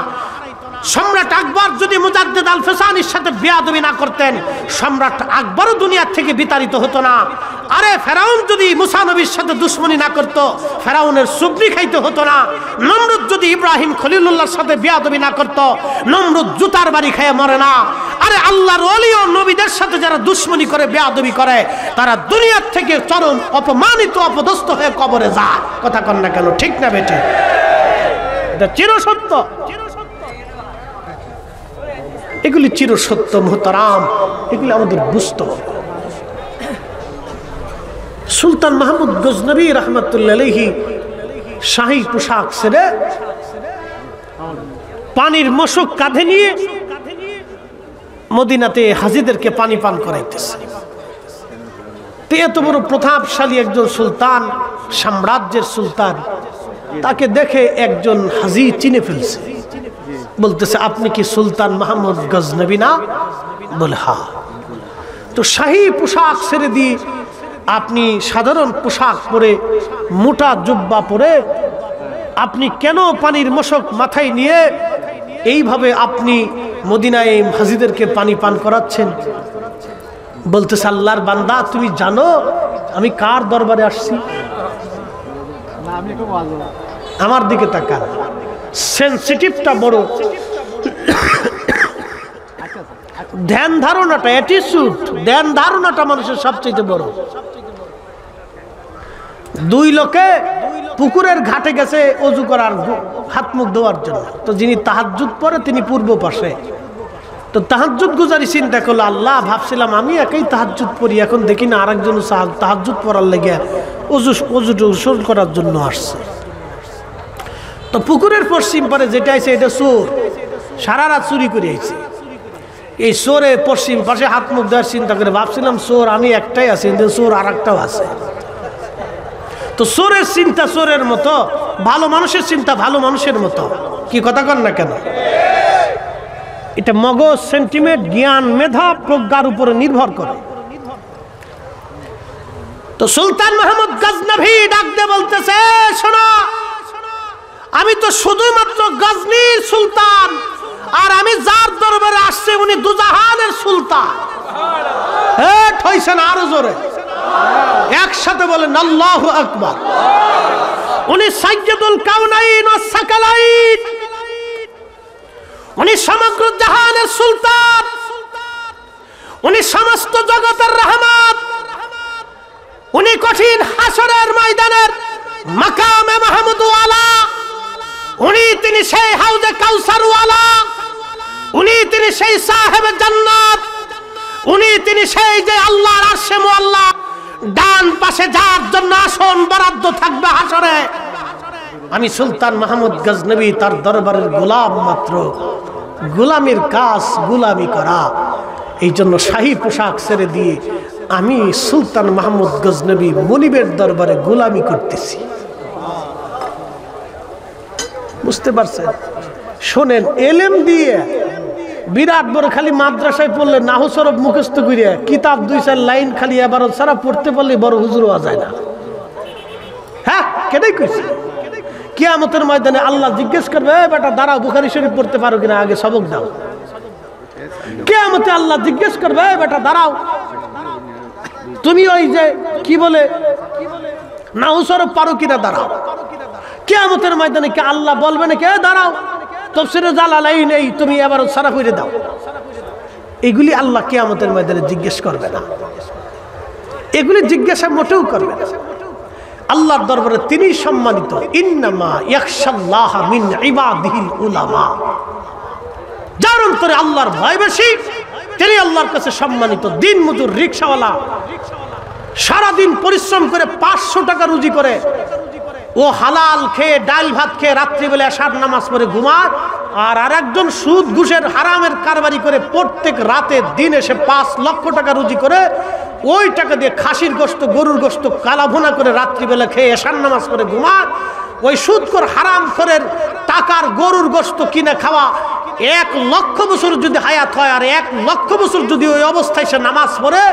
সম্রাট আকবর যদি মুজাদ্দিদ আল ফিসানির সাথে বেয়াদবি না করতেন, সম্রাট আকবরও দুনিয়ার থেকে বিতাড়িত হতো না। আরে ফেরাউন যদি মুসা নবীর সাথে দুশ্মনী না করতো, ফেরাউনের সুবরি খাইতে হতো না। নমরুদ যদি ইব্রাহিম খলিলুল্লাহর সাথে বেয়াদবি না করতো, নমরুদ জুতার বাড়ি খেয়ে মরে না। আরে আল্লাহর ওলি ও নবীদের সাথে যারা দুশ্মনী করে, বেয়াদবি করে, তারা দুনিয়ার থেকে চরম অপমানিত, অপদস্থ হয়ে কবরে যায়। কথা কন না কেন? ঠিক না বেটে? এটা চিরসত্য। এগুলি চিরসত্য মুহতারাম, এগুলি আমাদের বুঝতে হবে। সুলতান মাহমুদ গজনবী রহমাতুল্লাহ আলাইহি শাহী পোশাক ছেড়ে পানির মশক কাঁধে নিয়ে মদিনাতে হাজিদেরকে পানি পান করাইতেছে। এত বড় প্রতাপশালী একজন সুলতান, সাম্রাজ্যের সুলতান, তাকে দেখে একজন হাজি চিনে ফেলছে, বলতেছে আপনি কি সুলতান মাহমুদ গজনবী না? বলে হ্যাঁ। তো শাহী পোশাক ছেড়ে দিয়ে আপনি সাধারণ পোশাক পরে, মোটা জুব্বা পরে, আপনি কেন পানির মশক মাথায় নিয়ে এইভাবে আপনি মদিনায় হাজিদেরকে পানি পান করাচ্ছেন? বলতেছে আল্লাহর বান্দা, তুমি জানো আমি কার দরবারে আসছি? আমার দিকে তাকান, সেন্সিটিভটা বড়, ধ্যান ধারণাটা, অ্যাটিটিউড, ধ্যান ধারণাটা মানুষের সবচেয়ে বড়। দুই লোকে পুকুরের ঘাটে গেছে অজু করার, হাত মুখ ধোয়ার জন্য। তো যিনি তাহাজ্জুদ পড়ে তিনি পূর্ব পাশে, তো তাহাজ্জুদ গুজারি চিন্তা করলো, আল্লাহ ভাবছিলাম আমি একাই তাহাজ্জুদ পড়ি, এখন দেখি না আরেকজন তাহাজ্জুদ পড়ার লেগে ওযু করার জন্য আসছে। তো পুকুরের পশ্চিম পারে যেটা আছে এটা চোর, সারা রাত চুরি করে আইছে। এই চোরের পশ্চিম পাশে হাত মুখ দেওয়ার চিন্তা করে ভাবছিলাম চোর আমি একটাই আছি, কিন্তু চোর আর একটাও আছে। তো চোরের চিন্তা চোরের মতো, ভালো মানুষের চিন্তা ভালো মানুষের মতো। কি কথা কন না কেন? এটা মগজ, সেন্টিমেন্ট, জ্ঞান, মেধা, প্রজ্ঞার উপরে নির্ভর করে। তো সুলতান মাহমুদ গজনভি ডাক দিয়ে বলতেছে, শোনো, আমি তো শুধুমাত্র গজনীর সুলতান, আর আমি যার দরবারে আসছি উনি দুজাহানের সুলতান। হইছেন আরো জোরে একসাথে বলেন আল্লাহু আকবার। উনি সাইয়্যিদুল কাউনাইন ওয়াস সাকালাইন, উনি সমগ্র জাহানের সুলতান, উনি সমস্ত জগতের রহমত, উনি কঠিন হাসরের ময়দানের মাকামে মাহমুদ ওয়ালা, উনি তিনি সেই হাউজে কাউসার ওয়ালা, উনি তিনি সেই সাহেব জান্নাত, উনি তিনি সেই যে আল্লাহর আরশে মুআল্লা, ডান পাশে যার জন্য আসন বরাদ্দ থাকবে হাসরে। আমি সুলতান মাহমুদ গজনবী তার দরবারের গোলাম মাত্র, গোলামের কাজ গোলামি করা। এই জন্য শাহী পোশাক ছেড়ে দিয়ে আমি সুলতান মাহমুদ গজনবী মনিবের দরবারে গোলামি করতেছি। বুঝতে পারছেন? শোনেন, এলেম দিয়ে বিরাট বড় খালি মাদ্রাসায় পড়লে নাহু সরফ মুখস্থ করিয়া কিতাব 2-4 লাইন খালি এবার সারা পড়তে পারলে বড় হুজুর হওয়া যায় না। হ্যাঁ, কেটাই কইছি। কিয়ামতের ময়দানে আল্লাহ জিজ্ঞেস করবে, বেটা দাঁড়াও, বুখারী শরীফ পড়তে পারো কিনা, আগে সবক দাও। কিয়ামতে আল্লাহ জিজ্ঞেস করবে, বেটা দাঁড়াও, তুমি ওই যে কি বলে নাহু সরফ পারো কিনা, দাঁড়াও। কিয়ামতের ময়দানে কি আল্লাহ বলবে না কে দাঁড়াও, তাফসীরে জালালাইন এই তুমি এবার সারা করে দাও। এগুলি আল্লাহ কিয়ামতের ময়দানে জিজ্ঞেস করবে না, এগুলি জিজ্ঞাসা মোটেও করবে না। আল্লাহর দরবারে তিনি সম্মানিত। ইন্নামা ইয়াখশাল্লাহা মিন ইবাদিহিল উলামা, যার অন্তরে আল্লাহর ভয় বেশি তিনি আল্লাহর কাছে সম্মানিত। দিন মজুর রিকশাওয়ালা সারাদিন পরিশ্রম করে 500 টাকা রুজি করে, ও হালাল খেয়ে ডাল ভাত খেয়ে রাত্রিবেলা এশার নামাজ পড়ে ঘুমায়, আর আরেকজন সুদ ঘুষের হারামের কারবারি করে প্রত্যেক রাতে দিন এসে 5 লক্ষ টাকা রুজি করে, ওই টাকা দিয়ে খাসির গোশত গরুর গোশত কালা ভুনা করে রাত্রিবেলা খেয়ে এশার নামাজ পড়ে ঘুমায়। ওই সুদখোর হারামখোরের টাকার গরুর গোশত কিনে খাওয়া 1 লক্ষ বছর যদি হায়াত হয়, আর 1 লক্ষ বছর যদি ওই অবস্থায় সে নামাজ পড়ে,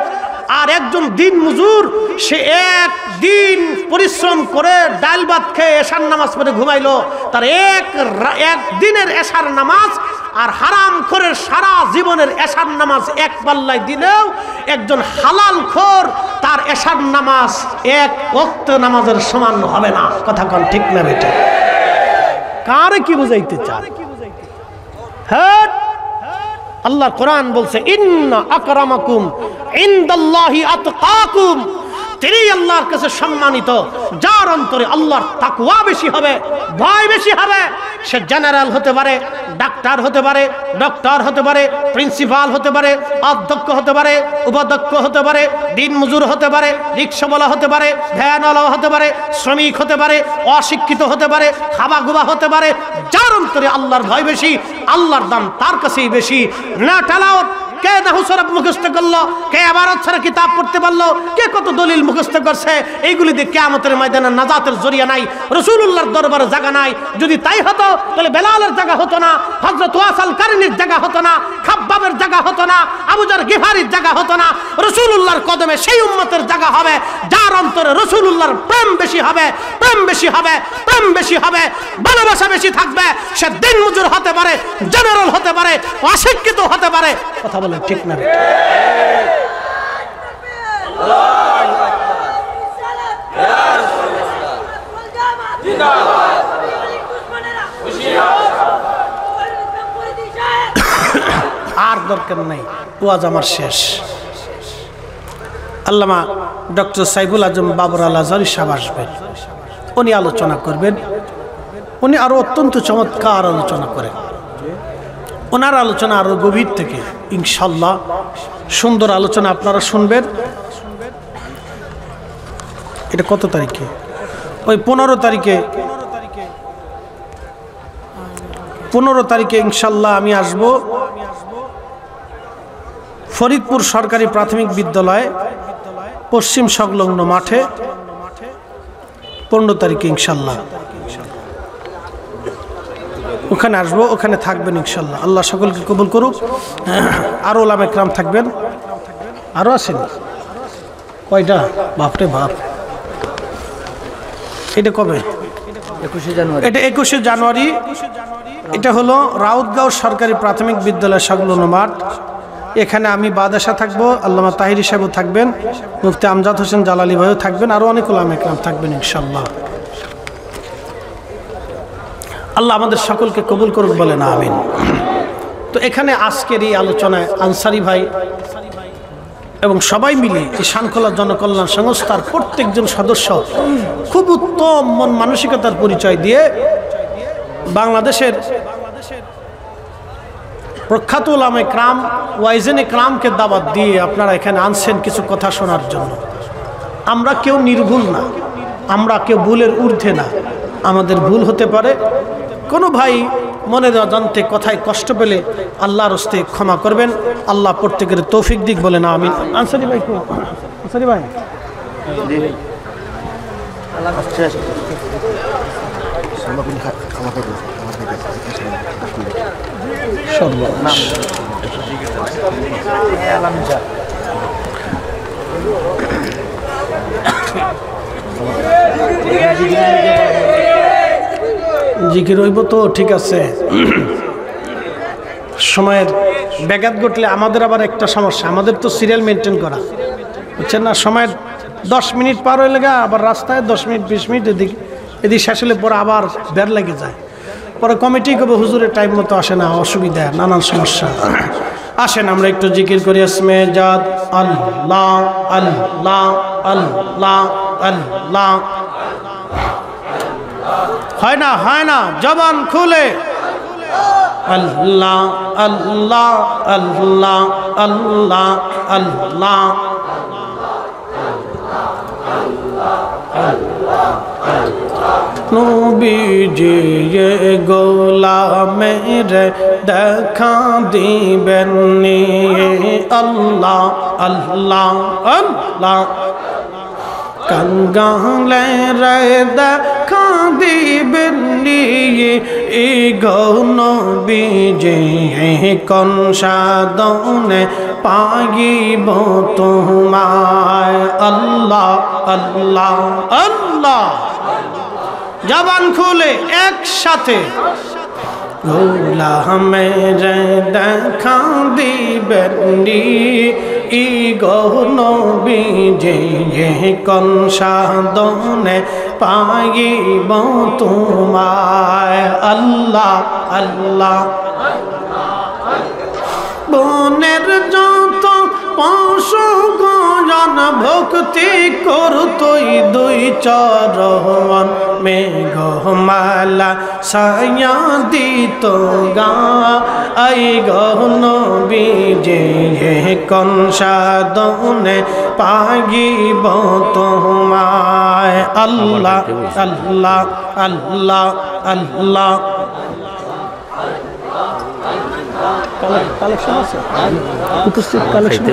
আর একজন দিন মজুর সে একদিন পরিশ্রম করে ডাল ভাত খেয়ে এশার নামাজ পড়ে ঘুমাইলো, তার এক দিনের এশার নামাজ আর হারামখোরের সারা জীবনের এশার নামাজ এক পাল্লায় দিলেও একজন হালাল খোর তার এশার নামাজ 1 ওয়াক্ত নামাজের সমান হবে না। কথা কোন ঠিক না বেটা? কারে কি বুঝাইতে চান? হ্যাঁ, আল্লাহর কোরআন বলছে, ইন্না আকরামাকুম ইনদাল্লাহি আতকাকুম, তিনি আল্লাহর কাছে সম্মানিত যার অন্তরে আল্লাহর তাকওয়া বেশি হবে, ভয় বেশি হবে। সে জেনারেল হতে পারে, ডাক্তার হতে পারে, ডক্টর হতে পারে, প্রিন্সিপাল হতে পারে, অধ্যক্ষ হতে পারে, উপাধ্যক্ষ হতে পারে, দিন মজুর হতে পারে, রিক্সাওয়ালা হতে পারে, ভ্যানওয়ালা হতে পারে, শ্রমিক হতে পারে, অশিক্ষিত হতে পারে, খাবাগুবা হতে পারে। যার অন্তরে আল্লাহর ভয় বেশি, আল্লাহর দাম তার কাছেই বেশি। না টালাওয়াত, কে নাহু সরফ মুখস্থ করলো, কে ইবারত ছাড়া কিতাব পড়তে পারলো, কে কত দলিল মুখস্থ করছে, এইগুলি দিয়ে কিয়ামতের ময়দানে নাজাতের জরিয়া নাই, রাসূলুল্লাহর দরবারে জায়গা নাই। যদি তাই হতো তাহলে বেলালের জায়গা হতো না, হযরত ওয়াসাল কারনির জায়গা হতো না, খাব্বাবের জায়গা হতো না, আবু যার গিফারির জায়গা হতো না। রাসূলুল্লাহর কদমে সেই উম্মতের জায়গা হবে যার অন্তরে রাসূলুল্লাহর প্রেম বেশি হবে, প্রেম বেশি হবে, প্রেম বেশি হবে, ভালোবাসা বেশি থাকবে। সে দিন মজুর হতে পারে, জেনারেল হতে পারে, অশিক্ষিত হতে পারে। কথা বলে ঠিক না? আর দরকার নাই, ওয়াজ আমার শেষ। আল্লামা ডক্টর সাইফুল আজম বাবর আল আজহারী সাহেব আসবেন, উনি আলোচনা করবেন। উনি আরো অত্যন্ত চমৎকার আলোচনা করেন। ওনার আলোচনা আরো গভীর থেকে ইনশাল্লাহ সুন্দর আলোচনা আপনারা শুনবেন। এটা কত তারিখে? ওই 15 তারিখে ইনশাল্লাহ আমি আসব ফরিদপুর সরকারি প্রাথমিক বিদ্যালয় পশ্চিম সংলগ্ন মাঠে 15 তারিখে ইনশাল্লাহ ওখানে আসবো, ওখানে থাকবেন ইনশাল্লাহ। আল্লাহ সকলকে কবুল করুক। আরো ওলামা ইকরাম থাকবেন, আরো আছেন কয়টা? বাপরে বাপ। এটা কবে? 21শে জানুয়ারি। এটা 21শে জানুয়ারি। এটা হলো রাউতগাঁও সরকারি প্রাথমিক বিদ্যালয় সংলগ্ন মাঠ। এখানে আমি বাদশা থাকবো, আল্লামা তাহিরি সাহেবও থাকবেন, মুফতি আমজাদ হোসেন জালালি ভাইও থাকবেন, আরো অনেক ওলামা ইকরাম থাকবেন ইনশাল্লাহ। আল্লাহ আমাদের সকলকে কবুল করুক, বলেন আমিন। তো এখানে আজকের এই আলোচনায় আনসারি ভাই এবং সবাই মিলে এই শানখোলা জনকল্যাণ সংস্থার প্রত্যেকজন সদস্য খুব উত্তম মন মানসিকতার পরিচয় দিয়ে বাংলাদেশের প্রখ্যাত উলামায়ে কেরাম ওয়াইজেনে কেরামকে দাওয়াত দিয়ে আপনারা এখানে আনছেন কিছু কথা শোনার জন্য। আমরা কেউ নির্ভুল না, আমরা কেউ ভুলের ঊর্ধ্বে না। আমাদের ভুল হতে পারে, কোনো ভাই মনের অজান্তে কথায় কষ্ট পেলে আল্লাহর হস্তে ক্ষমা করবেন। আল্লাহ প্রত্যেকের তৌফিক দিক, বলেন আমিন। আনসারি ভাই, আনসারি ভাই জিকির হইব তো ঠিক আছে। সময়ের ব্যাঘাত ঘটলে আমাদের আবার একটা সমস্যা, আমাদের তো সিরিয়াল মেনটেন করা, বুঝছেন না? সময়ের 10 মিনিট পার হয়ে লেগে আবার রাস্তায় 10 মিনিট 20 মিনিট এদিকে শেষ হলে পরে আবার বের লেগে যায়। পরে কমিটি কবে হুজুরের টাইম মতো আসে না, অসুবিধা, নানান সমস্যা। আসেন আমরা একটু জিকির করি। ইসমে জাদ আল্লাহ আল্লাহ আল্লাহ আল্লাহ। হয় না, হয় না, জবান খুলে আল্লাহ আল্লাহ আল্লাহ আল্লাহ আল্লাহ। নবীজি গোলামের দেখা দিবেন আল্লাহ আল্লাহ আল্লাহ। কাঙ্গালে রে দেখা দিবেন এই নবীজি কোন সাধনে পাইব তোমায় আল্লাহ আল্লাহ আল্লাহ। জবান খুলে একসাথে গোলামের দেখা দিবেন ই নবীজি কোন সাধনে পাইব তোমায় আল্লাহ আল্লাহ। বনের যত পশু গণ ভক্তি করতই দুই চরণ মেঘমালা সায়া দিত গা আই নবীজি কোন সাধনে পাইব তোমায় আল্লাহ আল্লাহ আল্লাহ আল্লাহ। কালেকশন আছে, উপস্থিত কালেকশন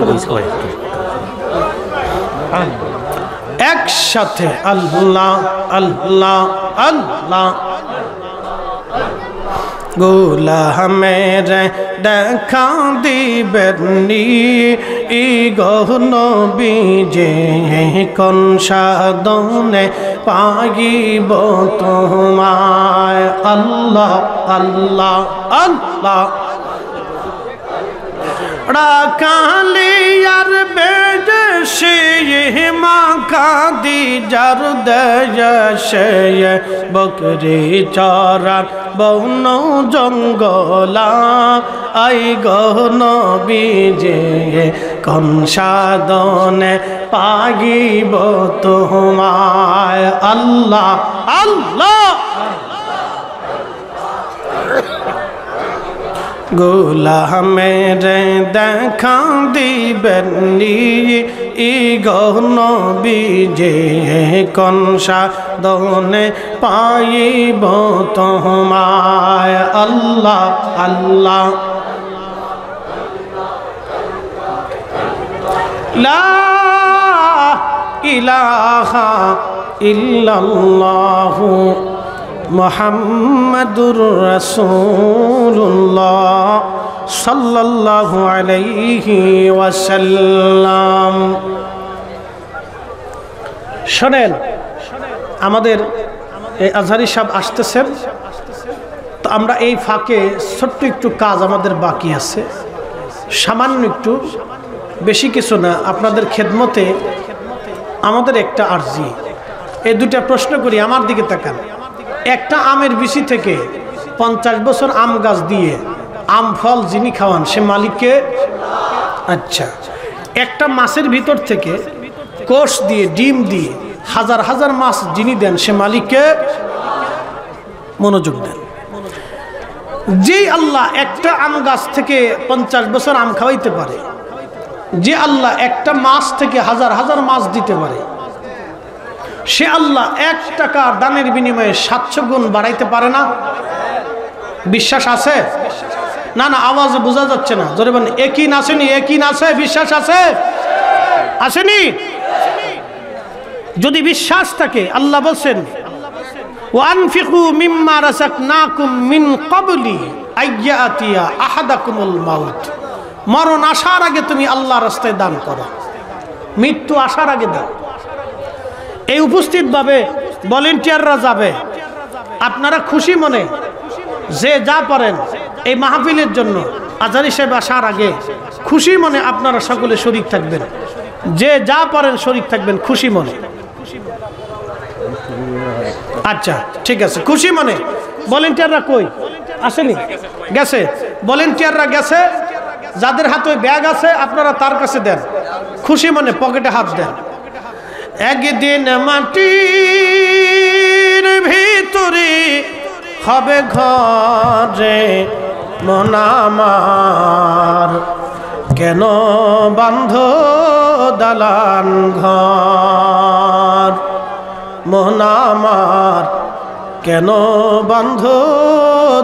একসাথে আল্লাহ আল্লাহ আল্লাহ। গোলামের দেখা দিবেন ই নবীজি কোন সাধনে পাইব তোমায় আল্লাহ আল্লাহ আল্লাহ। কালিয়ার বেজে মাখাদি যার দেশে বকরি চরার বন জঙ্গলা আই নবীজি কোন সাধনে পাইব তোমায় আল্লাহ আল্লাহ। গোলামের দেখা দিবেন ই গনবী যে কোন সাধনে পাইব তোমায় আল্লাহ আল্লাহ লা ইলাহা ইল্লাল্লাহু মুহাম্মাদুর রাসূলুল্লাহ সাল্লাল্লাহু আলাইহি ওয়াসাল্লাম। শোনেন, আমাদের এই আজহারি সাহেব আসতেছেন, তো আমরা এই ফাঁকে ছোট্ট একটু কাজ আমাদের বাকি আছে, সামান্য একটু, বেশি কিছু না। আপনাদের খেদমতে আমাদের একটা আরজি, এই দুটা প্রশ্ন করি, আমার দিকে তাকান। একটা আমের বিচি থেকে 50 বছর আম গাছ দিয়ে আম ফল যিনি খাওয়ান সে মালিককে? আচ্ছা, একটা মাছের ভিতর থেকে কোষ দিয়ে ডিম দিয়ে হাজার হাজার মাছ যিনি দেন সে মালিককে? মনোযোগ দেন। যেই আল্লাহ একটা আম গাছ থেকে 50 বছর আম খাওয়াইতে পারে, যে আল্লাহ একটা মাছ থেকে হাজার হাজার মাছ দিতে পারে, সে আল্লাহ 1 টাকা দানের বিনিময়ে 700 গুণ বাড়াইতে পারে না? বিশ্বাস আছে? না না, আওয়াজে বোঝা যাচ্ছে না, জোরে বলেন। একই নাচেনি, একই নাচে, বিশ্বাস আছে? আসেনি? যদি বিশ্বাস থাকে, আল্লাহ বলছেন ওয়ানফিকু মিম্মা রাযাকনাকুম মিন ক্বাবলি আইয়াতিয়া আহাদাকুমুল মাউত। মরণ আসার আগে তুমি আল্লাহর রাস্তায় দান করো, মৃত্যু আসার আগে দাও। এই উপস্থিতভাবে ভলেন্টিয়াররা যাবে, আপনারা খুশি মনে যে যা পারেন এই মাহফিলের জন্য আজহারি সাহেব আসার আগে খুশি মনে আপনারা সকলে শরীক থাকবেন, যে যা পারেন শরীক থাকবেন খুশি মনে। আচ্ছা ঠিক আছে, খুশি মনে। ভলেন্টিয়াররা কই? আসেনি? গেছে? ভলেন্টিয়াররা গেছে। যাদের হাতে ব্যাগ আছে আপনারা তার কাছে দেন, খুশি মনে পকেটে হাত দেন। একদিন মাটির ভিতরে হবে ঘরে মন আমার, কেন বান্ধ দালান ঘর? মন আমার কেন বান্ধ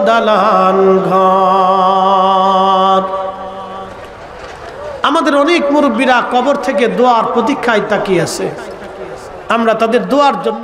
দালান ঘর? আমাদের অনেক মুরব্বীরা কবর থেকে দোয়ার প্রতীক্ষায় তাকিয়ে আছে, আমরা তাদের দোয়ার জন্য